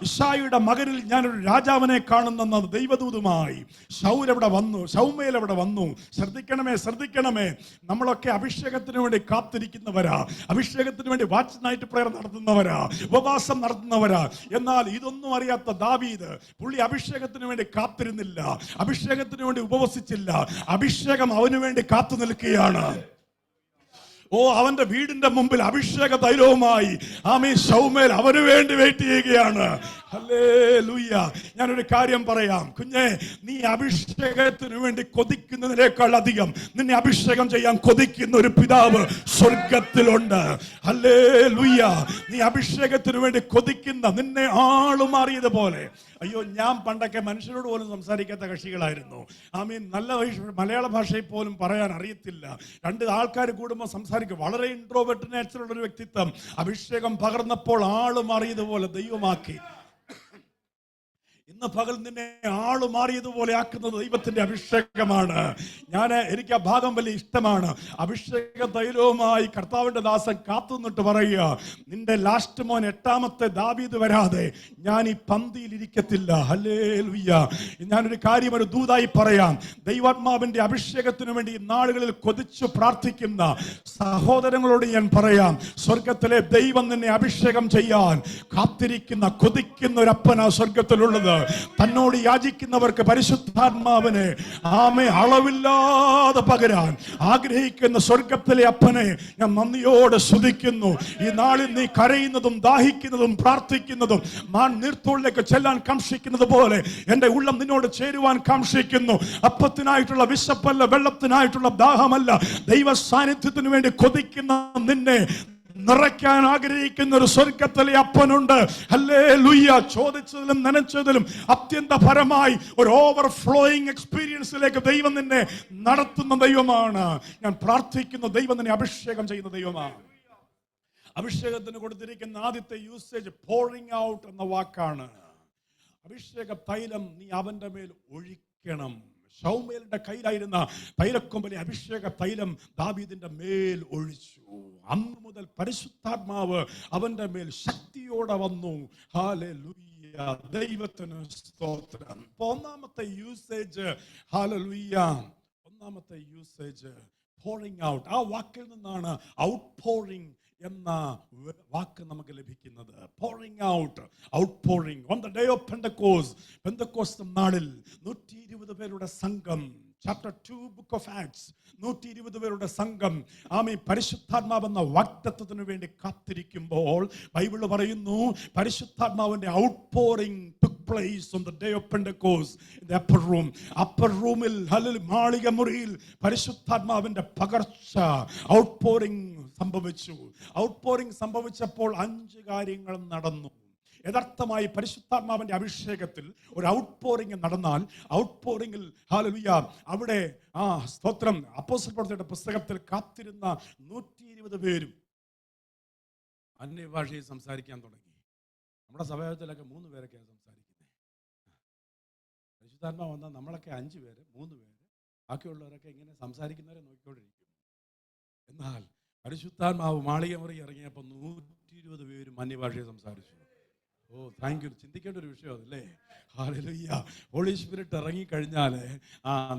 ഇശ്ശായിയുടെ മകനിൽ ഞാനൊരു രാജാവിനെ കാണുന്നെന്ന ദൈവദൂതുമായി ശമൂവേൽ അവിടെ വന്നു. ശ്രദ്ധിക്കണമേ, നമ്മളൊക്കെ അഭിഷേകത്തിന് വേണ്ടി കാത്തിരിക്കുന്നവരാ, അഭിഷേകത്തിന് വേണ്ടി വാച്ച് നൈറ്റ് പ്രയർ നടത്തുന്നവരാ, ഉപവാസം നടത്തുന്നവരാ. എന്നാൽ ഇതൊന്നും അറിയാത്ത ദാവീദ്, പുള്ളി അഭിഷേകത്തിന് വേണ്ടി കാത്തിരുന്നില്ല, അഭിഷേകത്തിന് വേണ്ടി ഉപവസിച്ചില്ല, അഭിഷേകം അവന് വേണ്ടി കാത്തു നിൽക്കുകയാണ്. അവന്റെ വീടിന്റെ മുമ്പിൽ അഭിഷേക തൈലവുമായി ശമൂവേൽ അവന് വേണ്ടി വെയിറ്റ് ചെയ്യുകയാണ്. ഹല്ലേലൂയ. ഞാനൊരു കാര്യം പറയാം കുഞ്ഞെ, നീ അഭിഷേകത്തിന് വേണ്ടി കൊതിക്കുന്നതിനേക്കാൾ അധികം നിന്നെ അഭിഷേകം ചെയ്യാൻ കൊതിക്കുന്ന ഒരു പിതാവ് സ്വർഗത്തിലുണ്ട്. ഹല്ലേലൂയ. നീ അഭിഷേകത്തിന് വേണ്ടി കൊതിക്കുന്ന, നിന്നെ ആളുമാറിയതുപോലെ. അയ്യോ, ഞാൻ പണ്ടൊക്കെ മനുഷ്യരോട് പോലും സംസാരിക്കാത്ത കക്ഷികളായിരുന്നു. നല്ല മലയാള ഭാഷയിൽ പോലും പറയാൻ അറിയത്തില്ല. 2 ആൾക്കാർ കൂടുമ്പോൾ സംസാരിക്കും. വളരെ ഇൻട്രോവേർട്ട് നേച്ചറുള്ള ഒരു വ്യക്തിത്വം അഭിഷേകം പകർന്നപ്പോൾ ആളുമാറിയതുപോലെ ദൈവമാക്കി. ഇന്ന് പകൽ നിന്നെ ആള് മാറിയതുപോലെ ആക്കുന്നത് ദൈവത്തിന്റെ അഭിഷേകമാണ്. എനിക്ക് ആ ഭാഗം വലിയ ഇഷ്ടമാണ്. അഭിഷേക തൈലവുമായി കർത്താവിന്റെ ദാസൻ കാത്തുനിന്നിട്ട് പറയുക, നിന്റെ ലാസ്റ്റ് മോൻ 8-മത്തെ ദാവീദ് വരാതെ ഞാൻ ഈ പന്തിയിൽ ഇരിക്കത്തില്ല. ഹല്ലേലൂയ. ഞാനൊരു കാര്യം ഒരു ദൂതായി പറയാം. ദൈവാത്മാവിന്റെ അഭിഷേകത്തിന് വേണ്ടി നാളുകളിൽ കൊതിച്ചു പ്രാർത്ഥിക്കുന്ന സഹോദരങ്ങളോട് ഞാൻ പറയാം, സ്വർഗത്തിലെ ദൈവം നിന്നെ അഭിഷേകം ചെയ്യാൻ കാത്തിരിക്കുന്ന, കൊതിക്കുന്ന ഒരു അപ്പനാ സ്വർഗത്തിലുള്ളത്. തന്നോട് യാചിക്കുന്നവർക്ക് പരിശുദ്ധാത്മാവിനെ അളവില്ലാതെ പകരാൻ ആഗ്രഹിക്കുന്ന സ്വർഗത്തിലെ അപ്പനെ ഞാൻ നന്ദിയോടെ സ്തുതിക്കുന്നു. ഈ നാളിൽ നീ കരയുന്നതും ദാഹിക്കുന്നതും പ്രാർത്ഥിക്കുന്നതും നീർത്തോളിലേക്ക് ചെല്ലാൻ കാംക്ഷിക്കുന്നത് പോലെ എന്റെ ഉള്ളം നിന്നോട് ചേരുവാൻ കാംക്ഷിക്കുന്നു. അപ്പത്തിനായിട്ടുള്ള വിശപ്പല്ല, വെള്ളത്തിനായിട്ടുള്ള ദാഹമല്ല, ദൈവ സാന്നിധ്യത്തിന് വേണ്ടി കൊതിക്കുന്ന നിന്നെ നിറയ്ക്കാൻ ആഗ്രഹിക്കുന്ന ഒരു സ്വർഗത്തിലെ അപ്പനുണ്ട്. ഹല്ലേലൂയ. ചോദിച്ചതിലും നനച്ചതിലും അത്യന്തപരമായി ഒരു ഓവർഫ്ലോയിങ് എക്സ്പീരിയൻസിലേക്ക് ദൈവം നിന്നെ നടത്തുന്ന ദൈവമാണ്. ഞാൻ പ്രാർത്ഥിക്കുന്നു, ദൈവം നിന്നെ അഭിഷേകം ചെയ്യുന്ന ദൈവമാണ്. അഭിഷേകത്തിന് കൊടുത്തിരിക്കുന്ന ആദ്യത്തെ യൂസേജ് പോറിംഗ് ഔട്ട് എന്ന വാക്കാണ്. അഭിഷേക തൈലം നീ അവന്റെ മേൽ ഒഴിക്കണം. ശമൂവേലിന്റെ കയ്യിലായിരുന്ന തൈലക്കൊമ്പലെ അഭിഷേക തൈലം ദാവീദിന്റെ മേൽ ഒഴിച്ചു. അന്ന് മുതൽ പരിശുദ്ധാത്മാവ് അവന്റെ മേൽ ശക്തിയോടെ വന്നു. ഹല്ലേലൂയ. ദൈവത്തിന് സ്തോത്രം. ഒന്നാമത്തെ യൂസേജ്, ഹല്ലേലൂയ, ഒന്നാമത്തെ യൂസേജ് pouring out. ആ വാക്കിൽ നിന്നാണ് ഔട്ട് pouring എന്ന വാക്ക് നമുക്ക് ലഭിക്കുന്നത്. pouring out, outpouring. On the day of Pentecost, Pentecost നാളിൽ 120 പേരുടെ സംഘം, chapter 2 book of Acts, 120 പേരുടെ സംഘം പരിശുദ്ധാത്മാവെന്ന വാഗ്ദത്തത്തിന് വേണ്ടി കാത്തിരിക്കുമ്പോൾ ബൈബിൾ പറയുന്നു, പരിശുദ്ധാത്മാവിന്റെ outpouring took place on the day of Pentecost in the upper room. upper roomil മാളിക മുറിയിൽ പരിശുദ്ധാത്മാവിന്റെ പകർച്ച, outpouring സംഭവിച്ചു. ഔട്ട്പോറിംഗ് സംഭവിച്ചപ്പോൾ 5 കാര്യങ്ങൾ നടന്നു. യഥാർത്ഥമായി പരിശുദ്ധാത്മാവിന്റെ അഭിഷേകത്തിൽ ഒരു ഔട്ട്പോറിംഗ് നടന്നാൽ, ഔട്ട്പോറിംഗിൽ ഹല്ലേലൂയ അവിടെ സ്തോത്രം, അപ്പോസ്തല പ്രവൃത്തിയുടെ പുസ്തകത്തിൽ കാത്തിരുന്ന 120 പേരും അന്യഭാഷയിൽ സംസാരിക്കാൻ തുടങ്ങി. നമ്മുടെ സഭയത്തിലൊക്കെ 3 പേരൊക്കെയാണ് സംസാരിക്കുന്നത്. പരിശുദ്ധാത്മാവ് വന്നാൽ നമ്മളൊക്കെ 5 പേര്, 3 പേര്, ബാക്കിയുള്ളവരൊക്കെ ഇങ്ങനെ സംസാരിക്കുന്നവരെ നോക്കിക്കൊണ്ടിരിക്കും. എന്നാൽ പരിശുദ്ധാത്മാവ് മാളിക മുറി ഇറങ്ങിയപ്പോൾ 120 പേരും അന്യഭാഷയെ സംസാരിച്ചു. ഓ താങ്ക് യു. ചിന്തിക്കേണ്ട ഒരു വിഷയം അതല്ലേ. ഹല്ലേലൂയ. ഹോളി സ്പിരിറ്റ് ഇറങ്ങിക്കഴിഞ്ഞാൽ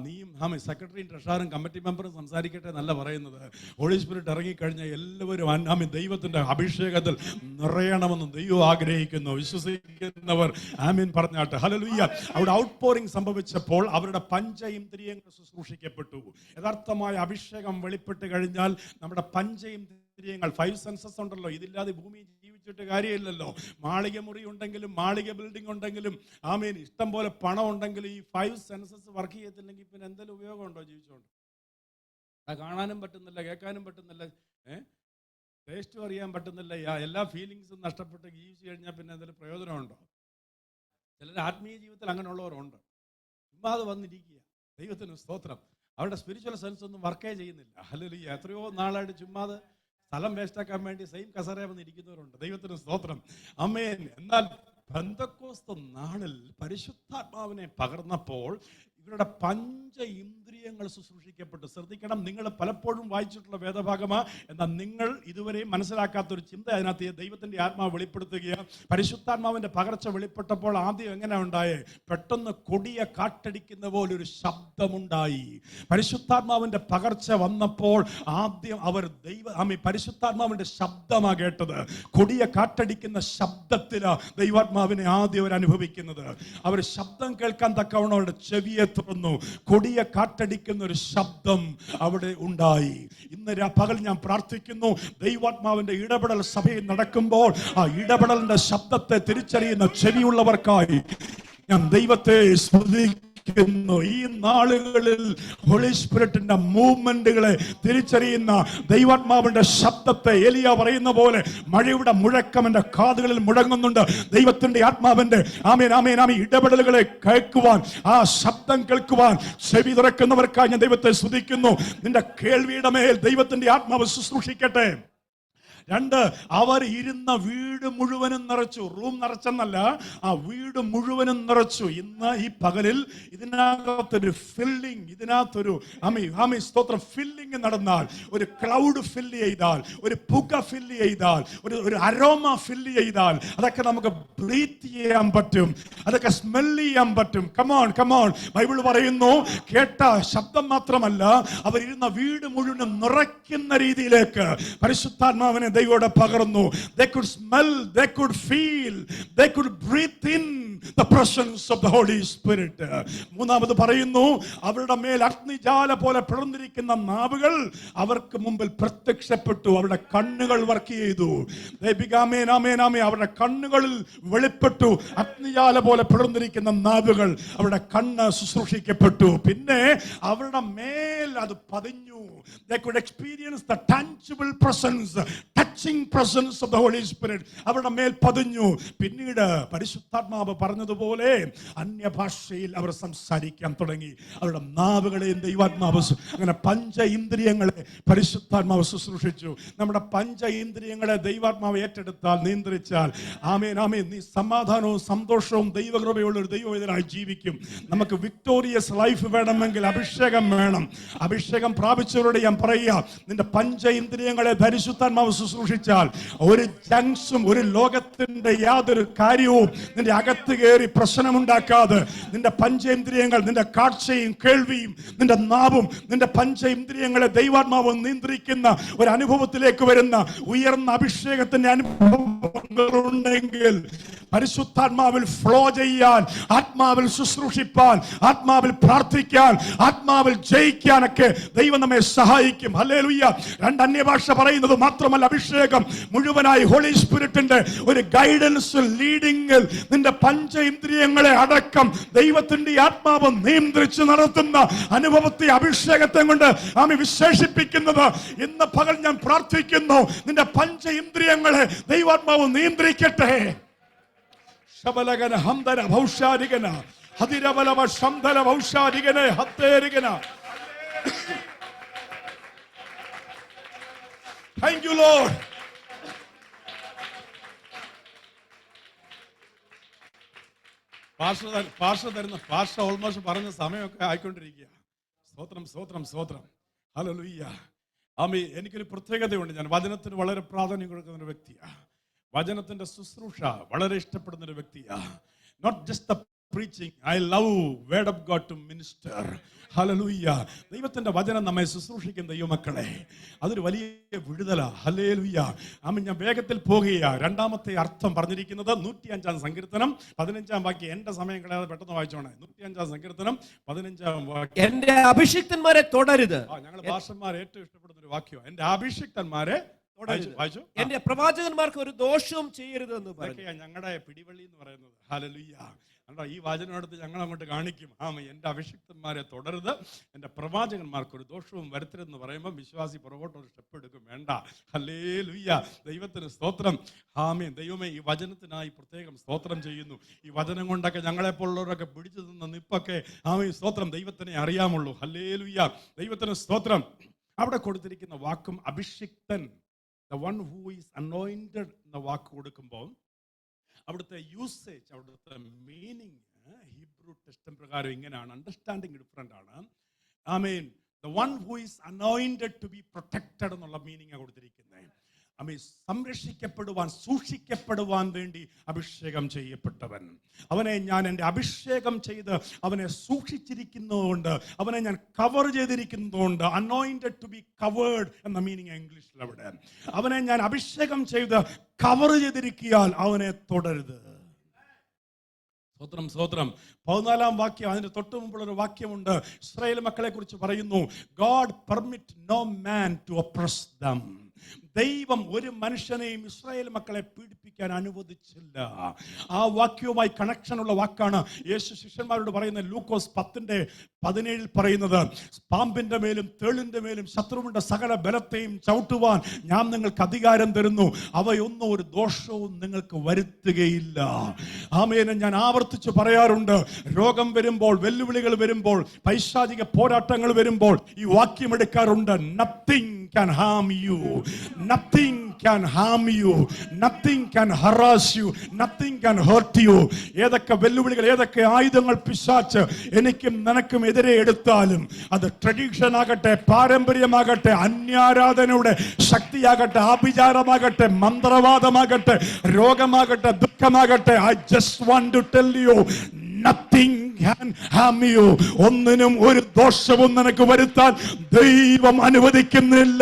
നീയും സെക്രട്ടറിയും ട്രഷററും കമ്മിറ്റി മെമ്പറും സംസാരിക്കട്ടെ എന്നല്ല പറയുന്നത്. ഹോളി സ്പിരിറ്റ് ഇറങ്ങിക്കഴിഞ്ഞാൽ എല്ലാവരും ദൈവത്തിന്റെ അഭിഷേകത്തിൽ നിറയണമെന്ന് ദൈവം ആഗ്രഹിക്കുന്നു. വിശ്വസിക്കുന്നവർ ആമീൻ പറഞ്ഞാട്ടെ. ഹല്ലേലൂയ. അവിടെ ഔട്ട് പോറിംഗ് സംഭവിച്ചപ്പോൾ അവരുടെ പഞ്ചേന്ദ്രിയങ്ങൾ ശുശ്രൂഷിക്കപ്പെട്ടു. യഥാർത്ഥമായ അഭിഷേകം വെളിപ്പെട്ട് കഴിഞ്ഞാൽ നമ്മുടെ പഞ്ചേന്ദ്രിയങ്ങൾ, 5 സെൻസസ് ഉണ്ടല്ലോ, ഇതില്ലാതെ ഭൂമിയിൽ ജീവിച്ചിട്ട് കാര്യമില്ലല്ലോ. മാളിക മുറി ഉണ്ടെങ്കിലും മാളിക ബിൽഡിംഗ് ഉണ്ടെങ്കിലും ആമീൻ ഇഷ്ടം പോലെ പണം ഉണ്ടെങ്കിലും ഈ 5 സെൻസസ് വർക്ക് ചെയ്യത്തില്ലെങ്കിൽ പിന്നെ എന്തെങ്കിലും ഉപയോഗമുണ്ടോ ജീവിച്ചോണ്ട്? കാണാനും പറ്റുന്നില്ല, കേൾക്കാനും പറ്റുന്നില്ല, ടേസ്റ്റും അറിയാൻ പറ്റുന്നില്ല, എല്ലാ ഫീലിങ്സും നഷ്ടപ്പെട്ട് ജീവിച്ചു കഴിഞ്ഞാൽ പിന്നെ എന്തെങ്കിലും പ്രയോജനമുണ്ടോ? ചിലർ ആത്മീയ ജീവിതത്തിൽ അങ്ങനെയുള്ളവരുണ്ട്. ചുമ്മാ അത് വന്നിരിക്കുക. ദൈവത്തിന് സ്തോത്രം. അവരുടെ സ്പിരിച്വൽ സെൻസ് ഒന്നും വർക്കേ ചെയ്യുന്നില്ല. ഹല്ലേലൂയ. എത്രയോ നാളായിട്ട് ചുമ്മാ സ്ഥലം വേസ്റ്റാക്കാൻ വേണ്ടി സെയിം കസേര വന്നിരിക്കുന്നവരുണ്ട്. ദൈവത്തിന് സ്തോത്രം. ആമേൻ. എന്നാൽ പെന്തക്കോസ്ത് നാളിൽ പരിശുദ്ധാത്മാവിനെ പകർന്നപ്പോൾ ഇവരുടെ പഞ്ച ഇന്ദ്രിയങ്ങൾ ശുശ്രൂഷിക്കപ്പെട്ടു. ശ്രദ്ധിക്കണം, നിങ്ങൾ പലപ്പോഴും വായിച്ചിട്ടുള്ള വേദഭാഗമാ, എന്നാൽ നിങ്ങൾ ഇതുവരെ മനസ്സിലാക്കാത്തൊരു ചിന്ത അതിനകത്ത് ദൈവത്തിന്റെ ആത്മാവ് വെളിപ്പെടുത്തുകയാണ്. പരിശുദ്ധാത്മാവിന്റെ പകർച്ച വെളിപ്പെട്ടപ്പോൾ ആദ്യം എങ്ങനെ ഉണ്ടായേ? പെട്ടെന്ന് കൊടിയ കാറ്റടിക്കുന്ന പോലെ ഒരു ശബ്ദമുണ്ടായി. പരിശുദ്ധാത്മാവിന്റെ പകർച്ച വന്നപ്പോൾ ആദ്യം അവർ പരിശുദ്ധാത്മാവിന്റെ ശബ്ദമാ കേട്ടത്. കൊടിയ കാറ്റടിക്കുന്ന ശബ്ദത്തിലാ ദൈവാത്മാവിനെ ആദ്യം അവർ അനുഭവിക്കുന്നത്. അവർ ശബ്ദം കേൾക്കാൻ തക്കവണ്ണം അവരുടെ ചെവിയെ തുറന്നു. കൊടിയ കാറ്റടിക്കുന്ന ഒരു ശബ്ദം അവിടെ ഉണ്ടായി. ഇന്ന് പകൽ ഞാൻ പ്രാർത്ഥിക്കുന്നു, ദൈവാത്മാവിന്റെ ഇടപെടൽ സഭയിൽ നടക്കുമ്പോൾ ആ ഇടപെടലിന്റെ ശബ്ദത്തെ തിരിച്ചറിയുന്ന ചെവിയുള്ളവർക്കായി ഞാൻ ദൈവത്തെ സ്തുതിക്കുന്നു. ഈ നാളുകളിൽ ഹോളി സ്പിരിറ്റിന്റെ മൂവ്മെന്റുകളെ തിരിച്ചറിയുന്ന ദൈവാത്മാവിന്റെ ശബ്ദത്തെ എലിയ പറയുന്ന പോലെ മഴയുടെ മുഴക്കം എന്റെ കാതുകളിൽ മുഴങ്ങുന്നുണ്ട്. ദൈവത്തിന്റെ ആത്മാവിന്റെ ആമേൻ ആമേൻ ആമേൻ ഇടപെടലുകളെ കേൾക്കുവാൻ, ആ ശബ്ദം കേൾക്കുവാൻ ചെവി തുറക്കുന്നവർക്കായി ഞാൻ ദൈവത്തെ സ്തുതിക്കുന്നു. നിന്റെ കേൾവിയുടെ മേൽ ദൈവത്തിന്റെ ആത്മാവ് ശുശ്രൂഷിക്കട്ടെ. 2, അവർ ഇരുന്ന വീട് മുഴുവനും നിറച്ചു. റൂം നിറച്ചെന്നല്ല, ആ വീട് മുഴുവനും നിറച്ചു. ഇന്ന് ഈ പകലിൽ ഇതിനകത്തൊരു ഫില്ലിംഗ്, ഇതിനകത്തൊരു സ്തോത്രം ഫില്ലിംഗ് നടന്നാൽ, ഒരു ക്ലൗഡ് ഫില്ല് ചെയ്താൽ, ഒരു പുക ഫില്ല് ചെയ്താൽ, ഒരു അരോമ ഫില്ല് ചെയ്താൽ, അതൊക്കെ നമുക്ക് ബ്രീത്ത് ചെയ്യാൻ പറ്റും, അതൊക്കെ സ്മെല് ചെയ്യാൻ പറ്റും. Come on come on. ബൈബിൾ പറയുന്നു, കേട്ട ശബ്ദം മാത്രമല്ല, അവരിരുന്ന വീട് മുഴുവനും നിറയ്ക്കുന്ന രീതിയിലേക്ക് പരിശുദ്ധാത്മാവിനെ ദൈവോടെ പകർന്നു. They could smell, they could feel, they could breathe in the presence of the Holy Spirit. മൂന്നാമത് പറയുന്നു, അവരുടെ മേൽ അഗ്നിജാല പോലെ പിളർന്നിരിക്കുന്ന നാവുകൾ അവർക്ക് മുമ്പിൽ പ്രത്യക്ഷപ്പെട്ടു. അവരുടെ കണ്ണുകൾ വർക്ക് ചെയ്തു. അവരുടെ കണ്ണുകളിൽ വെളിപ്പെട്ടു. അഗ്നിജാല പോലെ പിളർന്നിരിക്കുന്ന നാവുകൾ, അവരുടെ കണ്ണ് ശുശ്രൂഷിക്കപ്പെട്ടു. പിന്നെ അവരുടെ മേൽ അത് പതിഞ്ഞു. They could experience the tangible presence, touching presence of the Holy Spirit. അവരുടെ മേൽ പതിഞ്ഞു. പിന്നീട് പരിശുദ്ധാത്മാവ് പറഞ്ഞതുപോലെ അന്യഭാഷയിൽ അവർ സംസാരിക്കാൻ തുടങ്ങി. അവരുടെ നാവുകളെയും ദൈവാത്മാവ് അങ്ങനെ പഞ്ച ഇന്ദ്രിയങ്ങളെ പരിശുദ്ധാത്മാവ് ശുശ്രൂഷിച്ചു. നമ്മുടെ പഞ്ച ഇന്ദ്രിയങ്ങളെ ദൈവാത്മാവ് ഏറ്റെടുത്താൽ, നിയന്ത്രിച്ചാൽ, ആമേൻ ആമേൻ, നീ സമാധാനവും സന്തോഷവും ദൈവകൃപയുള്ള ഒരു ദൈവവേദനായി ജീവിക്കും. നമുക്ക് വിക്ടോറിയസ് ലൈഫ് വേണമെങ്കിൽ അഭിഷേകം വേണം. അഭിഷേകം പ്രാപിച്ചവരോട് ഞാൻ പറയുക, നിന്റെ പഞ്ച ഇന്ദ്രിയങ്ങളെ പരിശുദ്ധാത്മാവ് ശുശ്രൂഷിച്ചാൽ ഒരു ജങ്സും ഒരു ലോകത്തിന്റെ യാതൊരു കാര്യവും നിന്റെ അകത്ത് കയറി പ്രശ്നമുണ്ടാക്കാതെ, നിന്റെ പഞ്ചേന്ദ്രിയങ്ങൾ, നിന്റെ കാഴ്ചയും കേൾവിയും നിന്റെ നാവും നിന്റെ പഞ്ചേന്ദ്രിയങ്ങളെ ദൈവാത്മാവ് നിയന്ത്രിക്കുന്ന ഒരു അനുഭവത്തിലേക്ക് വരുന്ന ഉയർന്ന അഭിഷേകത്തിന്റെ അനുഭവങ്ങളുണ്ടെങ്കിൽ പരിശുദ്ധാത്മാവിൽ ഫ്ലോ ചെയ്യാൻ, ആത്മാവിൽ ശുശ്രൂഷിപ്പാൻ, ആത്മാവിൽ പ്രാർത്ഥിക്കാൻ, ആത്മാവിൽ ജയിക്കാനൊക്കെ ദൈവം നമ്മെ സഹായിക്കും. ഹല്ലേലൂയ. 2 അന്യഭാഷ പറയുന്നത് മാത്രമല്ല, അഭിഷേകം മുഴുവനായി ഹോളി സ്പിരിറ്റിന്റെ ഒരു ഗൈഡൻസ്, ലീഡിംഗിൽ നിന്റെ പഞ്ച ഇന്ദ്രിയങ്ങളെ അടക്കം ദൈവത്തിന്റെ ആത്മാവ് നിയന്ത്രിച്ച് നടത്തുന്ന അനുഭവത്തെ, അഭിഷേകത്തെ കൊണ്ട് ആമി വിശേഷിപ്പിക്കുന്നത്. ഇന്ന് പകൽ ഞാൻ പ്രാർത്ഥിക്കുന്നു, നിന്റെ പഞ്ച ഇന്ദ്രിയങ്ങളെ ദൈവാത്മാവ് നിയന്ത്രിക്കട്ടെ. ശബലഗന ഹംദന ഭൗഷാരിഗന ഹതിരബലവ ശംദല ഭൗഷാരിഗനെ ഹത്തേരിഗന. Thank you, Lord. പാർഷ ഓൾമോസ്റ്റ് പറഞ്ഞ സമയമൊക്കെ ആയിക്കൊണ്ടിരിക്കുക. സ്തോത്രം സ്തോത്രം സ്തോത്രം. ഹല്ലേലൂയ. ആമേൻ. എനിക്കൊരു പ്രത്യേകതയുണ്ട്. ഞാൻ വചനത്തിന് വളരെ പ്രാധാന്യം കൊടുക്കുന്ന ഒരു വ്യക്തിയാണ്. വചനത്തിന്റെ ശുശ്രൂഷ വളരെ ഇഷ്ടപ്പെടുന്ന ഒരു വ്യക്തിയാ. Not just the preaching, I love word of God to minister. ഹല്ലേലൂയ. ദൈവത്തിന്റെ വചനം നമ്മെ ശുശ്രൂഷിക്കുന്ന ദൈവമക്കളെ, അതൊരു വലിയ വിടുതലാ. ഹല്ലേലൂയ. ആമേൻ. ഞാൻ വേഗത്തിൽ പോകുകയാ. രണ്ടാമത്തെ അർത്ഥം പറഞ്ഞിരിക്കുന്നത് 105 സങ്കീർത്തനം 15 വാക്യം. എന്റെ സമയം കളയാതെ പെട്ടെന്ന് വായിച്ചോണേ. 105 സങ്കീർത്തനം 15 വാക്യം. എന്റെ അഭിഷിക്തന്മാരെ തുടരുത്. ഞങ്ങൾ ഭാഷന്മാർ ഏറ്റവും ഇഷ്ടപ്പെടുന്ന ഒരു വാക്യം. എന്റെ അഭിഷിക്തന്മാരെ വായിച്ചു. എന്റെ പ്രവാചകന്മാർക്ക് ഒരു ദോഷവും ചെയ്യരുത് എന്ന് പറഞ്ഞു. ഞങ്ങളുടെ പിടിവള്ളി എന്ന് പറയുന്നത്. ഹല്ലേലൂയ. കണ്ടോ, ഈ വാചനം എടുത്ത് ഞങ്ങൾ അങ്ങോട്ട് കാണിക്കും. എന്റെ അഭിഷിക്തന്മാരെ തുടരുത്, എന്റെ പ്രവാചകന്മാർക്ക് ഒരു ദോഷവും വരുത്തരുതെന്ന് പറയുമ്പോൾ വിശ്വാസി പുറകോട്ട് ഒരു സ്റ്റെപ്പ് എടുക്കും. വേണ്ട. ഹല്ലേലൂയ. ദൈവത്തിന് സ്തോത്രം. ദൈവമേ, ഈ വചനത്തിനായി പ്രത്യേകം സ്തോത്രം ചെയ്യുന്നു. ഈ വചനം കൊണ്ടൊക്കെ ഞങ്ങളെപ്പോലുള്ളവരൊക്കെ പിടിച്ചു നിന്ന നിപ്പൊക്കെ സ്തോത്രം ദൈവത്തിനെ അറിയാമുള്ളൂ. ഹല്ലേലൂയ. ദൈവത്തിന് സ്തോത്രം. അവിടെ കൊടുത്തിരിക്കുന്ന വാക്കും അഭിഷിക്തൻ, the one who is anointed എന്ന വാക്ക് കൊടുക്കുമ്പോൾ അവിടുത്തെ യൂസേജ്, അവിടുത്തെ മീനിങ് ഹീബ്രു ടെക്സ്റ്റ് പ്രകാരം ഇങ്ങനെയാണ്. അണ്ടർസ്റ്റാൻഡിങ് ഡിഫറെന്റ് ആണ്. ആമേൻ. the one who is anointed to be protected എന്നുള്ള മീനിങ് കൊടുത്തിരിക്കുന്നത്. സംരക്ഷിക്കപ്പെടുവാൻ, സൂക്ഷിക്കപ്പെടുവാൻ വേണ്ടി അഭിഷേകം ചെയ്യപ്പെട്ടവൻ. അവനെ ഞാൻ എൻ്റെ അഭിഷേകം ചെയ്ത് അവനെ സൂക്ഷിച്ചിരിക്കുന്നതുകൊണ്ട്, അവനെ ഞാൻ കവർ ചെയ്തിരിക്കുന്നതുകൊണ്ട്, അനോയിന്റഡ് ടു ബി കവേർഡ് എന്ന മീനിങ് ഇംഗ്ലീഷിൽ അവിടെ. അവനെ ഞാൻ അഭിഷേകം ചെയ്ത് കവർ ചെയ്തിരിക്കാൻ അവനെ തുടരുത്. സ്തോത്രം, സ്തോത്രം. 14 വാക്യം, അതിന് തൊട്ട് മുമ്പുള്ള ഒരു വാക്യമുണ്ട്. ഇസ്രായേൽ മക്കളെ കുറിച്ച് പറയുന്നു, God permit no man to oppress them. ദൈവം ഒരു മനുഷ്യനെയും ഇസ്രായേൽ മക്കളെ പീഡിപ്പിക്കാൻ അനുവദിച്ചില്ല. ആ വാക്യവുമായി കണക്ഷനുള്ള വാക്കാണ് യേശു ശിഷ്യന്മാരോട് പറയുന്നത്. ലൂക്കോസ് 10:17 പറയുന്നത്, പാമ്പിന്റെ മേലും തേളിന്റെ മേലും ശത്രുവിന്റെ സകല ബലത്തെയും ചവിട്ടുവാൻ ഞാൻ നിങ്ങൾക്ക് അധികാരം തരുന്നു, അവയൊന്നും ഒരു ദോഷവും നിങ്ങൾക്ക് വരുത്തുകയില്ല. ആമേൻ. ഞാൻ ആവർത്തിച്ച് പറയാറുണ്ട്, രോഗം വരുമ്പോൾ, വെല്ലുവിളികൾ വരുമ്പോൾ, പൈശാചിക പോരാട്ടങ്ങൾ വരുമ്പോൾ ഈ വാക്യം എടുക്കാറുണ്ട്. Nothing can harm you. Nothing can harm you. Nothing can harass you. Nothing can hurt you. ഏതൊക്കെ വെല്ലുവിളികൾ, ഏതൊക്കെ ആയുധങ്ങൾ പിശാച് എനിക്കും നിനക്കും എതിരെ എടുത്താലും, അത് ട്രഡീഷൻ ആകട്ടെ, പാരമ്പര്യമാകട്ടെ, അന്യാരാധനയുടെ ശക്തിയാകട്ടെ, ആഭിചാരമാകട്ടെ, മന്ത്രവാദമാകട്ടെ, രോഗമാകട്ടെ, ദുഃഖമാകട്ടെ, I just want to tell you, nothing can harm you. ഒന്നിനും ഒരു ദോഷവും നിനക്ക് വരുത്താൻ ദൈവം അനുവദിക്കുന്നില്ല.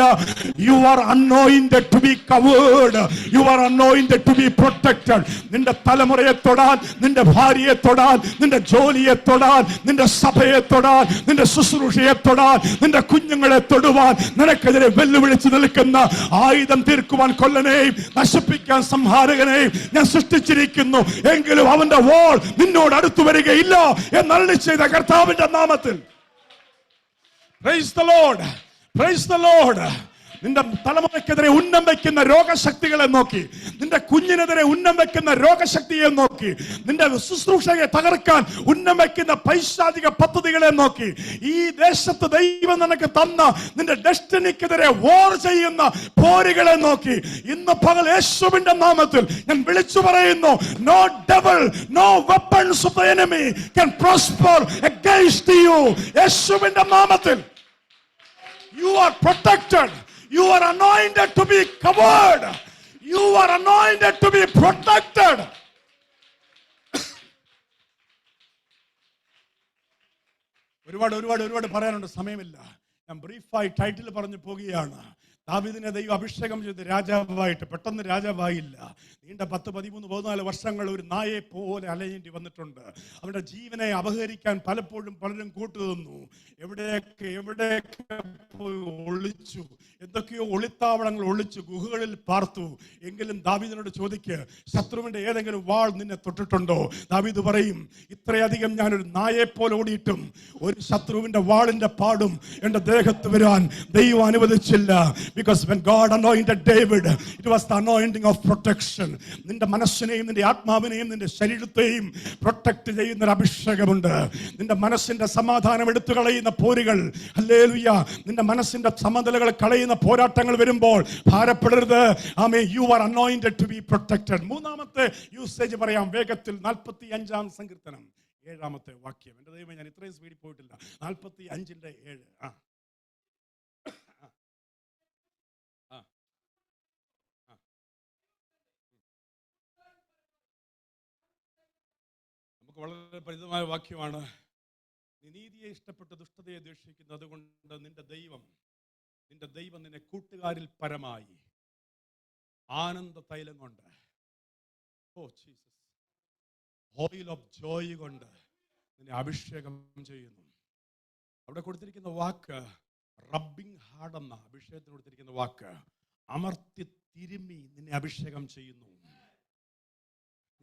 You are anointed to be covered. You are anointed to be protected. നിന്റെ തലമുറയെ തൊടാൻ, നിന്റെ ഭാര്യയെ തൊടാൻ, നിന്റെ ജോലിയെ തൊടാൻ, നിന്റെ സഭയെ തൊടാൻ, നിന്റെ ശുശ്രൂഷയെ തൊടാൻ, നിന്റെ കുഞ്ഞുങ്ങളെ തൊടുവാൻ, നിനക്കെതിരെ വെല്ലുവിളിച്ച് നിൽക്കുന്ന, ആയുധം തീർക്കുവാൻ കൊല്ലനെയും നശിപ്പിക്കാൻ സംഹാരകനെയും ഞാൻ സൃഷ്ടിച്ചിരിക്കുന്നു. എങ്കിലും അവന്റെ വാൾ നിന്നോട് അടുത്തു വരികയില്ല എന്നരുളി ചെയ്ത കർത്താവിന്റെ നാമത്തിൽ. Praise the Lord. Praise the Lord. നിന്റെ തലമുറയ്ക്കെതിരെ ഉന്നം വയ്ക്കുന്ന രോഗശക്തികളെ നോക്കി, നിന്റെ കുഞ്ഞിനെതിരെ ഉന്നം വയ്ക്കുന്ന രോഗശക്തിയെ നോക്കി, നിന്റെ ശുശ്രൂഷയെ തകർക്കാൻ ഉന്നം വയ്ക്കുന്ന പൈശാചിക പദ്ധതികളെ നോക്കി, ഈ ദേശത്ത് ദൈവം നിനക്ക് തന്ന നിന്റെ ഡെസ്റ്റിനിക്കെതിരെ വാർ ചെയ്യുന്ന പോരുകളെ നോക്കി, ഇന്ന് പകൽ യേശുവിന്റെ നാമത്തിൽ ഞാൻ വിളിച്ചു പറയുന്നു, no devil, no weapons of the enemy can prosper against you. യേശുവിന്റെ നാമത്തിൽ you are protected. You are anointed to be covered. You are anointed to be protected. ഒരുപാട് പറയാനുണ്ട്, സമയമില്ല. ഞാൻ ബ്രീഫായി ടൈറ്റിൽ പറഞ്ഞു പോകുകയാണ്. ദാവീദിനെ ദൈവം അഭിഷേകം ചെയ്ത് രാജാവായിട്ട്. പെട്ടെന്ന് രാജാവായില്ല. നീണ്ട 10, 13, 14 വർഷങ്ങൾ ഒരു നായെ പോലെ അലയേണ്ടി വന്നിട്ടുണ്ട്. അവരുടെ ജീവനെ അപഹരിക്കാൻ പലപ്പോഴും പലരും കൂട്ടുനിന്നു. എവിടെയൊക്കെ പോയി ഒളിച്ചു, എന്തൊക്കെയോ ഒളിത്താവളങ്ങൾ ഒളിച്ചു, ഗുഹകളിൽ പാർത്തു. എങ്കിലും ദാവീദിനോട് ചോദിക്ക്, ശത്രുവിന്റെ ഏതെങ്കിലും വാൾ നിന്നെ തൊട്ടിട്ടുണ്ടോ? ദാവീദ് പറയും, ഇത്രയധികം ഞാനൊരു നായെ പോലെ ഓടിയിട്ടും ഒരു ശത്രുവിന്റെ വാളിന്റെ പാടും എന്റെ ദേഹത്ത് വരാൻ ദൈവം അനുവദിച്ചില്ല. Because when God anointed David, it was the anointing of protection. നിന്റെ മനസ്സിനെയും നിന്റെ ആത്മാവിനെയും നിന്റെ ശരീരത്തെയും പ്രൊട്ടക്ട് ചെയ്യുന്ന ഒരു അഭിഷേകമുണ്ട്. നിന്റെ മനസ്സിന്റെ സമാധാനം എടുത്തു കളയുന്ന പോരുകൾ, ഹല്ലേലൂയ, നിന്റെ മനസ്സിന്റെ സമനിലകൾ കളയുന്ന പോരാട്ടങ്ങൾ വരുമ്പോൾ ഭാരപ്പെടരുത്. ആമേൻ. You are anointed to be protected. മൂന്നാമത്തെ യൂസേജ് പറയാം വേഗത്തിൽ. 45 സങ്കീർത്തനം 7 വാക്യം. എന്റെ ദൈവമേ, ഞാൻ ഇത്രയും സ്പീഡിൽ പോയിട്ടില്ല. 45:7. നമുക്ക് വളരെ പരിചിതമായ വാക്യമാണ്. നീ നീതിയെ ഇഷ്ടപ്പെട്ട് ദുഷ്ടതയെ ദ്വേഷിക്കുന്നു, അതുകൊണ്ട് നിന്റെ ദൈവം നിന്നെ കൂട്ടുകാരിൽ പരമായി ആനന്ദ തൈലം കൊണ്ട്, oh Jesus, oil of Joy കൊണ്ട് നിന്നെ അഭിഷേകം ചെയ്യുന്നു. അവിടെ കൊടുത്തിരിക്കുന്ന വാക്ക് റബ്ബിംഗ് ഹാർഡ് എന്ന അഭിഷേകത്തിന് കൊടുത്തിരിക്കുന്ന വാക്ക് അമർത്തി തിരുമ്മി നിന്നെ അഭിഷേകം ചെയ്യുന്നു.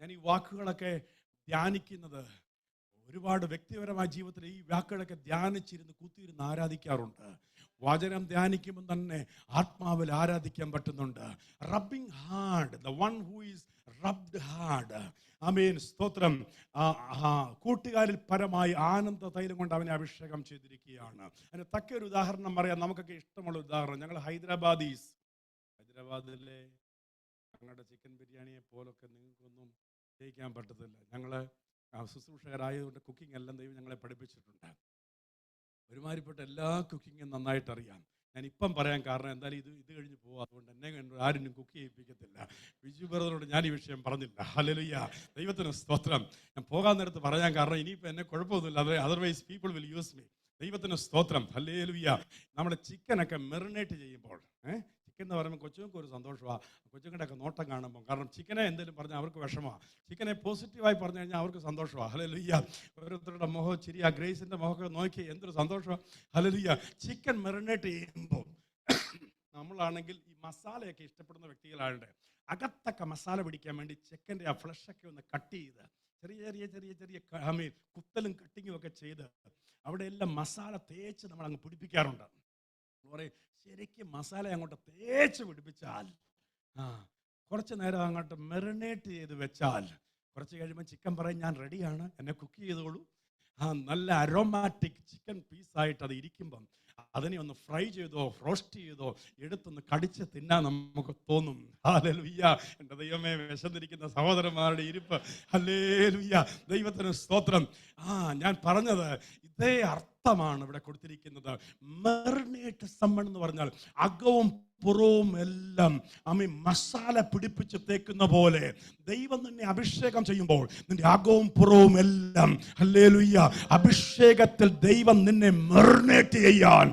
ഞാൻ ഈ വാക്കുകളൊക്കെ ധ്യാനിക്കുന്നത് ഒരുപാട് വ്യക്തിപരമായ ജീവിതത്തിൽ ഈ വാക്കുകളൊക്കെ ധ്യാനിച്ചിരുന്ന് കുത്തിയിരുന്ന് ആരാധിക്കാറുണ്ട്. വചനം ധ്യാനിക്കുമ്പോൾ തന്നെ ആത്മാവിൽ ആരാധിക്കാൻ പറ്റുന്നുണ്ട്. Rubbing hard, the one who is rubbed hard. ആമേൻ, സ്തോത്രം. കൂട്ടുകാരിൽ പരമായി ആനന്ദ തൈലം കൊണ്ട് അവനെ അഭിഷേകം ചെയ്തിരിക്കുകയാണ്. അതിന് തക്ക ഒരു ഉദാഹരണം പറയാം, നമുക്കൊക്കെ ഇഷ്ടമുള്ള ഉദാഹരണം. ഞങ്ങൾ ഹൈദരാബാദീലെ ഞങ്ങളുടെ ചിക്കൻ ബിരിയാണിയെ പോലൊക്കെ നിങ്ങൾക്കൊന്നും ജയിക്കാൻ പറ്റത്തില്ല. ഞങ്ങൾ ശുശ്രൂഷകരായതുകൊണ്ട് കുക്കിംഗ് എല്ലാം ദൈവം ഞങ്ങളെ പഠിപ്പിച്ചിട്ടുണ്ട്. ഒരുമാതിരിപ്പെട്ട എല്ലാ കുക്കിങ്ങും നന്നായിട്ട് അറിയാം. ഞാൻ ഇപ്പം പറയാൻ കാരണം എന്തായാലും ഇത് കഴിഞ്ഞ് പോകും, അതുകൊണ്ട് എന്നെ ആരും കുക്ക് ചെയ്യിപ്പിക്കത്തില്ല. ബിജു ബ്രദറോട് ഞാൻ ഈ വിഷയം പറഞ്ഞില്ല. ഹല്ലേലൂയ, ദൈവത്തിന് സ്തോത്രം. ഞാൻ പോകാൻ നേരത്ത് പറയാൻ കാരണം ഇനിയിപ്പോൾ എന്നെ കുഴപ്പമൊന്നുമില്ല, otherwise people will use me. ദൈവത്തിന് സ്തോത്രം. ഹല്ലേലൂയ. നമ്മുടെ ചിക്കനൊക്കെ മെറിനേറ്റ് ചെയ്യുമ്പോൾ, ചിക്കൻ എന്ന് പറയുമ്പോൾ കൊച്ചുങ്ങൾക്ക് ഒരു സന്തോഷമാണ്, കൊച്ചുങ്ങളുടെയൊക്കെ നോട്ടം കാണുമ്പോൾ. കാരണം ചിക്കനെ എന്തെങ്കിലും പറഞ്ഞാൽ അവർക്ക് വിഷമമാണ്, ചിക്കനെ പോസിറ്റീവായി പറഞ്ഞു കഴിഞ്ഞാൽ അവർക്ക് സന്തോഷമാണ്. ഹല്ലേലൂയ. ഓരോരുത്തരുടെ മുഖം ചിരി, ആ ഗ്രേസിൻ്റെ മുഖമൊക്കെ നോക്കി എന്തൊരു സന്തോഷമാണ്. ഹല്ലേലൂയ. ചിക്കൻ മെറിനേറ്റ് ചെയ്യുമ്പോൾ നമ്മളാണെങ്കിൽ ഈ മസാലയൊക്കെ ഇഷ്ടപ്പെടുന്ന വ്യക്തികളാണ്ട് അകത്തൊക്കെ മസാല പിടിക്കാൻ വേണ്ടി ചിക്കൻ്റെ ആ ഫ്ലഷൊക്കെ ഒന്ന് കട്ട് ചെയ്ത് ചെറിയ കുത്തലും കട്ടിങ്ങും ഒക്കെ ചെയ്ത് അവിടെ എല്ലാം മസാല തേച്ച് നമ്മൾ അങ്ങ് പിടിപ്പിക്കാറുണ്ട്. പറയും ശരിക്കും മസാല അങ്ങോട്ട് തേച്ച് പിടിപ്പിച്ചാൽ, കുറച്ച് നേരം അങ്ങോട്ട് മെറിനേറ്റ് ചെയ്ത് വെച്ചാൽ, കുറച്ച് കഴിയുമ്പോൾ ചിക്കൻ പറയും ഞാൻ റെഡിയാണ്, എന്നെ കുക്ക് ചെയ്തോളൂ. നല്ല അരോമാറ്റിക് ചിക്കൻ പീസായിട്ട് അത് ഇരിക്കുമ്പം അതിനെ ഒന്ന് ഫ്രൈ ചെയ്തോ റോസ്റ്റ് ചെയ്തോ എടുത്തൊന്ന് കടിച്ച് തിന്നാൻ നമുക്ക് തോന്നും. ഹല്ലേലൂയ. എൻ്റെ ദൈവമേ, വിശന്നിരിക്കുന്ന സഹോദരന്മാരുടെ ഇരിപ്പ്. ഹല്ലേലൂയ, ദൈവത്തിന് സ്തോത്രം. ഞാൻ പറഞ്ഞത് ഇതേ അർത്ഥമാണ് ഇവിടെ കൊടുത്തിരിക്കുന്നത്. മെറിനേറ്റ് സമ്മൺ എന്ന് പറഞ്ഞാൽ അകവും പുറവും എല്ലാം മസാല പിടിപ്പിച്ച് തേക്കുന്ന പോലെ ദൈവം നിന്നെ അഭിഷേകം ചെയ്യുമ്പോൾ നിന്റെ അകവും പുറവും എല്ലാം, ഹല്ലേലൂയ, അഭിഷേകത്തിൽ ദൈവം നിന്നെ മെറിനേറ്റ് ചെയ്യാൻ,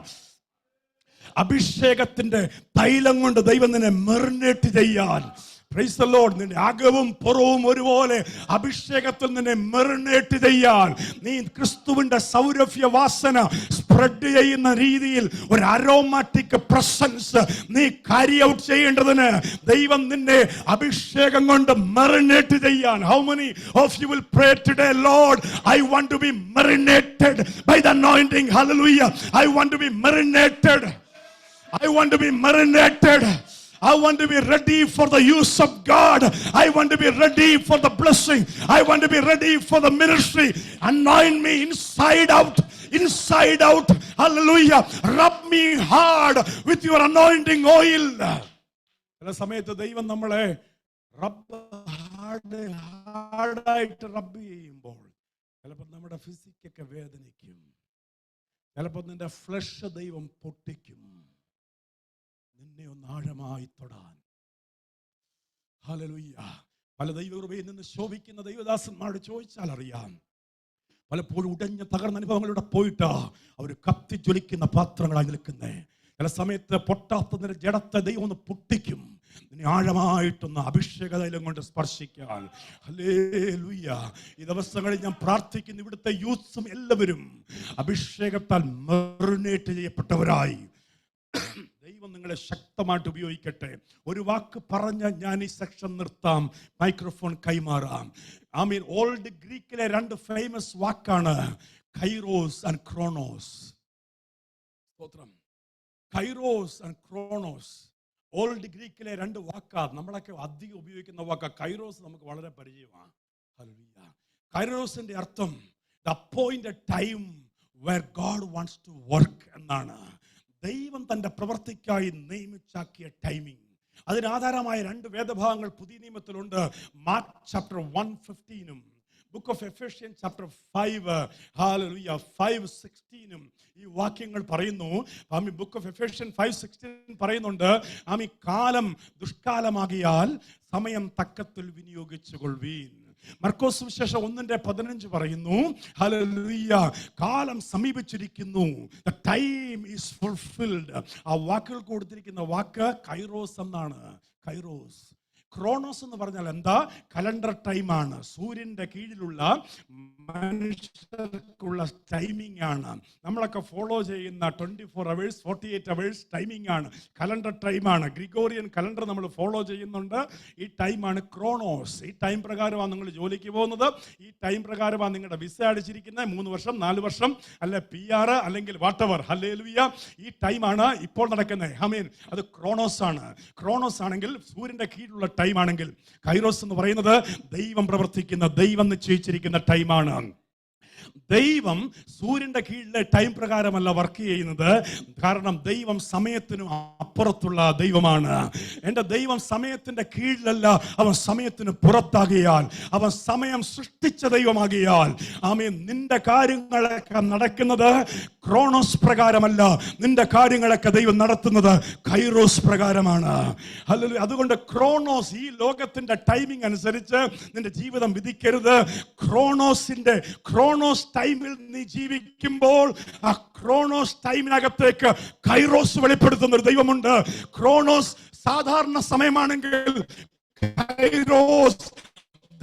അഭിഷേകത്തിന്റെ തൈലം കൊണ്ട് ദൈവം നിന്നെ മെറിനേറ്റ് ചെയ്യാൻ, പ്രൈസ് ദി ലോർഡ്, നിന്റെ അകവും പുറവും ഒരുപോലെ അഭിഷേകത്തിൽ നിന്നെ മെറിനേറ്റ് ചെയ്യാൻ, നീ ക്രിസ്തുവിന്റെ സൗരഭ്യ വാസന സ്പ്രെഡ് ചെയ്യുന്ന രീതിയിൽ ഒരു അരോമാറ്റിക് പ്രസൻസ് നീ കാരി ഔട്ട് ചെയ്യേണ്ടതിന് ദൈവം നിന്നെ അഭിഷേകം കൊണ്ട് മെറിനേറ്റ് ചെയ്യാൻ. How many of you will pray today, Lord, I want to be marinated by the anointing. Hallelujah. I want to be marinated. I want to be marinated. I want to be ready for the use of God. I want to be ready for the blessing. I want to be ready for the ministry. Anoint me inside out. Inside out. Hallelujah. Rub me hard with your anointing oil. ചില സമയത്ത് ദൈവം നമ്മളെ ഹാർഡായിട്ട് റബ്ബ് ചെയ്യുമ്പോൾ ചിലപ്പോൾ നമ്മുടെ ഫിസിക്കൊക്കെ വേദനിക്കും, ചിലപ്പോൾ നിന്റെ ഫ്ലഷ് ദൈവം പൊട്ടിക്കും, നിന്നെ ഒന്ന് ആഴമായി തൊടാൻ. ഹല്ലേലൂയ. പല ദൈവകൃപയിൽ നിന്ന് ശോഭിക്കുന്ന ദൈവദാസന്മാരോട് ചോദിച്ചാൽ അറിയാം, പലപ്പോഴും ഉടഞ്ഞ തകർന്ന അനുഭവങ്ങളിലൂടെ പോയിട്ടാ അവർ കത്തിജ്വലിക്കുന്ന പാത്രങ്ങളായി നിൽക്കുന്നേ. ചില സമയത്ത് പൊട്ടാത്തതിന്റെ ജഡത്തെ ദൈവം ഒന്ന് പൊട്ടിക്കും, നിന്നെ ആഴമായിട്ടൊന്ന് അഭിഷേക തൈലം കൊണ്ട് സ്പർശിക്കാൻ. ഹല്ലേലൂയ. ഈ ദിവസങ്ങളിൽ ഞാൻ പ്രാർത്ഥിക്കുന്നു, ഇവിടുത്തെ യൂത്ത്സും എല്ലാവരും അഭിഷേകത്താൽ മെറിനേറ്റ് ചെയ്യപ്പെട്ടവരായി ദൈവം നിങ്ങളെ ശക്തമായിട്ട് ഉപയോഗിക്കട്ടെ. ഒരു വാക്ക് പറഞ്ഞ ഞാൻ ഈ സെക്ഷൻ നിർത്താം, മൈക്രോഫോൺ കൈമാറാം. ഓൾഡ് ഗ്രീക്കിലെ രണ്ട് ഫേമസ് വാക്കാണ് കൈറോസ് ആൻഡ് ക്രോണോസ്. സ്തോത്രം. കൈറോസ് ആൻഡ് ക്രോണോസ് ഓൾഡ് ഗ്രീക്കിലെ രണ്ട് വാക്കാണ്. നമ്മളൊക്കെ അധികം ഉപയോഗിക്കുന്ന വാക്കാ. കൈറോസ് നമുക്ക് വളരെ പരിചയമാണ്. ഹല്ലേലൂയ. കൈറോസിന്റെ അർത്ഥം the appointed time where God wants to work എന്നാണ്. ദൈവം തന്റെ പ്രവർത്തിക്കായി നിയമിച്ചാക്കിയ ടൈമിംഗ്. അതിനാധാരമായ രണ്ട് വേദഭാഗങ്ങൾ പുതിയ നിയമത്തിലുണ്ട്. Mark chapter 1:15 book of Ephesians chapter 5 ഹല്ലേലൂയ 5:16 ഈ വാക്യങ്ങൾ പറയുന്നു. ബുക്ക് ഓഫ് എഫേഷ്യൻ 5:16 പറയുന്നുണ്ട്, കാലം ദുഷ്കാലമാകിയാൽ സമയം തക്കത്തിൽ വിനിയോഗിച്ചു കൊള്ളുവീൻ. മർക്കോസ് സുവിശേഷം 1:15 പറയുന്നു, ഹല്ലേലൂയ, കാലം സമീപിച്ചിരിക്കുന്നു, the time is fulfilled. ആ വാക്കുകൾ കൊടുത്തിരിക്കുന്ന വാക്ക് കൈറോസ് എന്നാണ്. കൈറോസ്. ക്രോണോസ് എന്ന് പറഞ്ഞാൽ എന്താ? കലണ്ടർ ടൈമാണ്. സൂര്യന്റെ കീഴിലുള്ള മനുഷ്യർക്കുള്ള ടൈമിംഗ് ആണ്. നമ്മളൊക്കെ ഫോളോ ചെയ്യുന്ന 24 hours 48 hours ടൈമിംഗ് ആണ്. കലണ്ടർ ടൈമാണ്. ഗ്രിഗോറിയൻ കലണ്ടർ നമ്മൾ ഫോളോ ചെയ്യുന്നുണ്ട്. ഈ ടൈമാണ് ക്രോണോസ്. ഈ ടൈം പ്രകാരമാണ് നിങ്ങൾ ജോലിക്ക് പോകുന്നത്. ഈ ടൈം പ്രകാരമാണ് നിങ്ങളുടെ വിസ അടിച്ചിരിക്കുന്നത്. 3 വർഷം 4 വർഷം അല്ലെ PR അല്ലെങ്കിൽ വാട്ടവർ. ഹല്ലേലൂയ. ഈ ടൈമാണ് ഇപ്പോൾ നടക്കുന്നത്. ആമേൻ. അത് ക്രോണോസ് ആണ്. ക്രോണോസ് ആണെങ്കിൽ സൂര്യന്റെ കീഴിലുള്ള ടൈം ആണെങ്കിൽ, കൈറോസ് എന്ന് പറയുന്നത് ദൈവം പ്രവർത്തിക്കുന്ന, ദൈവം നിശ്ചയിച്ചിരിക്കുന്ന ടൈമാണ്. ദൈവം സൂര്യന്റെ കീഴിലെ ടൈം പ്രകാരമല്ല വർക്ക് ചെയ്യുന്നത്. കാരണം ദൈവം സമയത്തിനും അപ്പുറത്തുള്ള ദൈവമാണ്. എൻ്റെ ദൈവം സമയത്തിന്റെ കീഴിലല്ല, അവൻ സമയത്തിന് പുറത്താകിയാൽ, അവൻ സമയം സൃഷ്ടിച്ച ദൈവമാകിയാൽ, ആമേൻ, നിന്റെ കാര്യങ്ങളൊക്കെ നടക്കുന്നത് ക്രോണോസ് പ്രകാരമല്ല. നിന്റെ കാര്യങ്ങളൊക്കെ ദൈവം നടത്തുന്നത് കൈറോസ് പ്രകാരമാണ്. ഹല്ലേലൂയ. അതുകൊണ്ട് ക്രോണോസ്, ഈ ലോകത്തിന്റെ ടൈമിംഗ് അനുസരിച്ച് നിന്റെ ജീവിതം വിധിക്കരുത്. ക്രോണോസ് ടൈമിൽ നീ ജീവിക്കുമ്പോൾ ആ ക്രോണോസ് ടൈമിനകത്തേക്ക് കൈറോസ് വെളിപ്പെടുത്തുന്ന ഒരു ദൈവമുണ്ട്. ക്രോണോസ് സാധാരണ സമയമാണെങ്കിൽ കൈറോസ്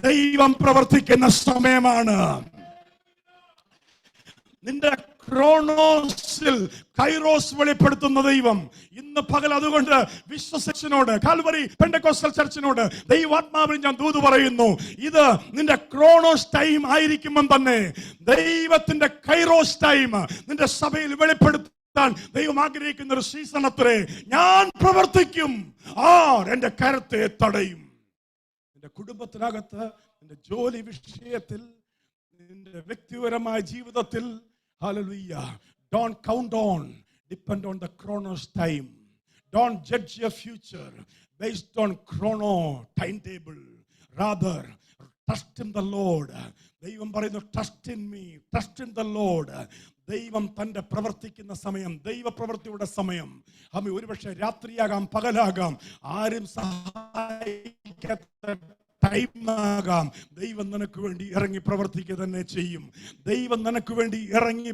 ദൈവം പ്രവർത്തിക്കുന്ന സമയമാണ്. നിന്റെ ക്രോണോസിൽ കൈറോസ് വെളിപ്പെടുത്തുന്ന ദൈവം ഇന്ന് പകൽ അതുകൊണ്ട് വിശ്വസിച്ചനോട്, കാൽവറി പെന്തക്കോസ്റ്റൽ ചർച്ചിനോട് ദൈവാത്മാവിൽ ഞാൻ ദൂത് പറയുന്നു, ഇത് നിന്റെ ക്രോണോസ് ടൈം ആയിരിക്കുമ്പോൾ തന്നെ ദൈവത്തിന്റെ കൈറോസ് ടൈം നിന്റെ സഭയിൽ വെളിപ്പെടുത്താൻ ദൈവം ആഗ്രഹിക്കുന്ന ഒരു സീസൺ അത്രേ. ഞാൻ പ്രവർത്തിക്കും, ആർ എന്റെ കരത്തെ തടയും. നിന്റെ കുടുംബത്തിനകത്ത്, നിന്റെ ജോലി വിഷയത്തിൽ, നിന്റെ വ്യക്തിപരമായ ജീവിതത്തിൽ, hallelujah, don't count on, depend on the chronos time. Don't judge your future based on chrono timetable. Rather, trust in the Lord. ദൈവം പറയുന്നു, trust in me, trust in the Lord. ദൈവം തന്റെ പ്രവർത്തിക്കുന്ന സമയം, ദൈവപ്രവൃത്തിയുടെ സമയം, ആമേ, ഒരുപക്ഷെ രാത്രിയാകാം, പകലാകാം, ആരും സഹായിക്കാത്ത ടൈമാകാം. ദൈവം നിനക്ക് വേണ്ടി ഇറങ്ങി പ്രവർത്തിക്കുക തന്നെ ചെയ്യും. ദൈവം നിനക്ക് വേണ്ടി ഇറങ്ങി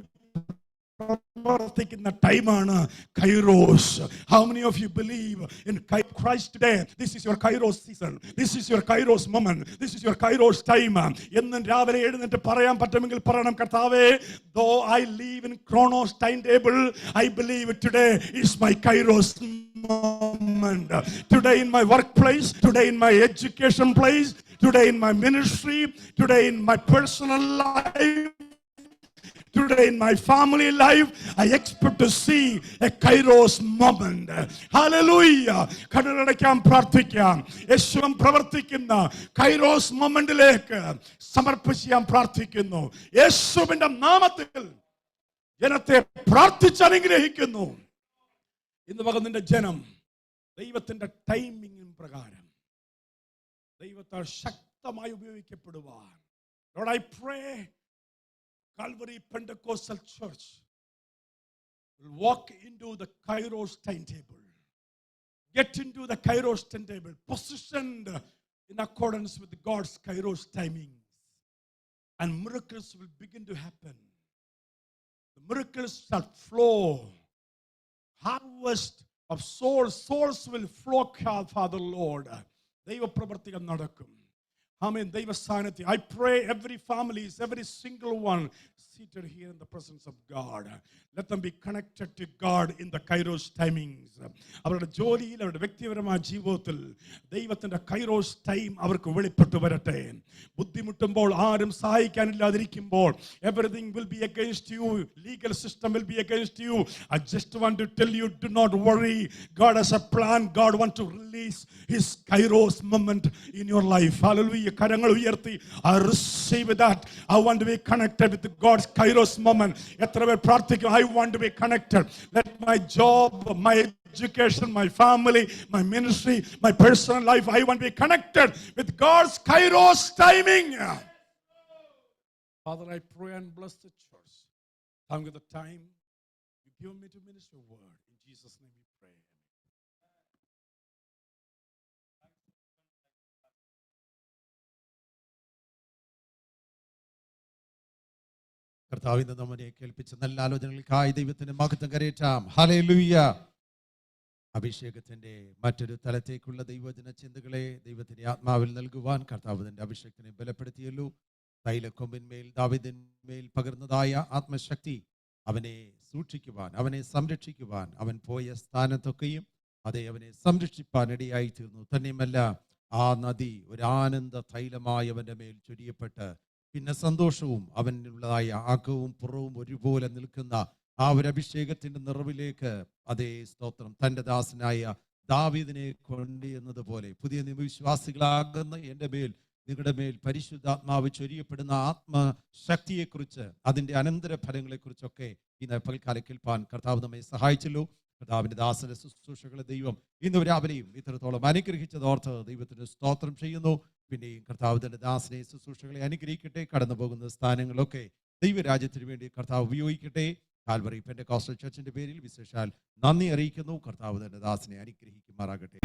പ്രവർത്തിക്കുന്ന ടൈമാണ് kairos. How many of you believe in Christ today? This is your kairos season. This is your kairos moment. This is your kairos time. എന്നും രാവിലെ എഴുന്നേറ്റ് പറയാൻ പറ്റുമെങ്കിൽ പറയണം, കർത്താവേ, though I live in chronos timetable, I believe today is my kairos moment. Today in my workplace, today in my education place, today in my ministry, today in my personal life, today in my family life, I expect to see a kairos moment. Hallelujah. കടലടയ്ക്കാൻ പ്രാർത്ഥിക്കാം. യേശുവൻ പ്രവർത്തിക്കുന്ന kairos മൊമെന്റിലേക്ക് സമർപ്പിച്ച് ഞാൻ പ്രാർത്ഥിക്കുന്നു. യേശുവിന്റെ നാമത്തിൽ ജനത്തെ പ്രാർത്ഥിച്ച് അനുഗ്രഹിക്കുന്നു. ഇന്ന് പകൽ നിന്റെ ജനം ദൈവത്തിന്റെ ടൈമിംഗ് പ്രകാരം ദൈവത്താൽ ശക്തമായി ഉപയോഗിക്കപ്പെടുവാൻ, Lord, I pray Calvary Pentecostal Church will walk into the Kairos timetable, get into the Kairos timetable, positioned in accordance with God's Kairos timings, and miracles will begin to happen. The miracles shall flow. Harvest of souls will flock, Father Lord. ദൈവ പ്രവർത്തികൾ നടക്കും. Amen. ദൈവ സാന്നിധ്യം. I pray every family, every single one seated here in the presence of God, let them be connected to God in the Kairos timings. അവരുടെ ജോലിയിൽ, അവരുടെ വ്യക്തിപരമായ ജീവിതത്തിൽ ദൈവത്തിന്റെ കൈറോസ് ടൈം അവർക്ക് വെളിപ്പെട്ടു വരട്ടെ. ബുദ്ധിമുട്ടുമ്പോൾ, ആരും സഹായിക്കാനില്ലാതിരിക്കുമ്പോൾ, everything will be against you, legal system will be against you, I just want to tell you, do not worry. God has a plan. God wants to release his kairos moment in your life. Hallelujah. കരങ്ങൾ ഉയർത്തി, I receive that. I want to be connected with God's kairos moment. എത്ര പേർ പ്രാർത്ഥിക്കും, I want to be connected. Let my job, my education, my family, my ministry, my personal life, I want to be connected with God's kairos timing. Father, I pray and bless the church. Thank you for the time you give me to minister your word. In Jesus' name we pray. കർത്താവിന്റെ നമ്മനെ കേൾപ്പിച്ച നല്ല ആലോചനകൾക്കായി ദൈവത്തിന്റെ മഹത്വം കരയേറ്റാം. Hallelujah. അഭിഷേകത്തിന്റെ മറ്റൊരു തലത്തേക്കുള്ള ദൈവജന ചിന്തകളെ ദൈവത്തിന്റെ ആത്മാവിൽ നൽകുവാൻ കർത്താവ് തന്റെ അഭിഷേകത്തിനെ ബലപ്പെടുത്തിയല്ലോ. തൈലക്കൊമ്പിന്മേൽ ദാവീദിന്മേൽ പകർന്നതായ ആത്മശക്തി അവനെ സൂക്ഷിക്കുവാൻ, അവനെ സംരക്ഷിക്കുവാൻ, അവൻ പോയ സ്ഥാനത്തൊക്കെയും അവനെ സംരക്ഷിപ്പാൻ ഇടയായി തീർന്നു. തന്നെയുമല്ല, ആ നദി ഒരു ആനന്ദ തൈലമായി അവന്റെ മേൽ ചൊരിയപ്പെട്ട് പിന്നെ സന്തോഷവും അവനുള്ളതായ ആക്കവും പുറവും ഒരുപോലെ നിൽക്കുന്ന ആ ഒരു അഭിഷേകത്തിന്റെ നിറവിലേക്ക് സ്തോത്രം തന്റെ ദാസനായ ദാവീദിനെ കൊണ്ടുവന്നതുപോലെ പുതിയ നിയമവിശ്വാസികളാകുന്ന എൻ്റെ മേൽ, നിങ്ങളുടെ മേൽ പരിശുദ്ധാത്മാവ് ചൊരിയപ്പെടുന്ന ആത്മശക്തിയെക്കുറിച്ച്, അതിൻ്റെ അനന്തര ഫലങ്ങളെക്കുറിച്ചൊക്കെ ഇന്ന് പൽക്കാലം കേൾപ്പാൻ കർത്താവ് നമ്മെ സഹായിച്ചല്ലോ. കർത്താവിന്റെ ദാസന്റെ ശുശ്രൂഷകളെ ദൈവം ഇന്ന് രാവിലെയും ഇത്രത്തോളം അനുഗ്രഹിച്ചതോർത്ത് ദൈവത്തിന് സ്തോത്രം ചെയ്യുന്നു. പിന്നെയും കർത്താവ് തന്റെ ദാസനെ ശുശ്രൂഷകളെ അനുഗ്രഹിക്കട്ടെ. കടന്നു പോകുന്ന സ്ഥാനങ്ങളൊക്കെ ദൈവരാജ്യത്തിന് വേണ്ടി കർത്താവ് ഉപയോഗിക്കട്ടെ. കാൽവറി പെന്തക്കോസ്റ്റൽ ചർച്ചിന്റെ പേരിൽ വിശേഷാൽ നന്ദി അറിയിക്കുന്നു. കർത്താവ് തന്റെ ദാസനെ അനുഗ്രഹിക്കുമാറാകട്ടെ.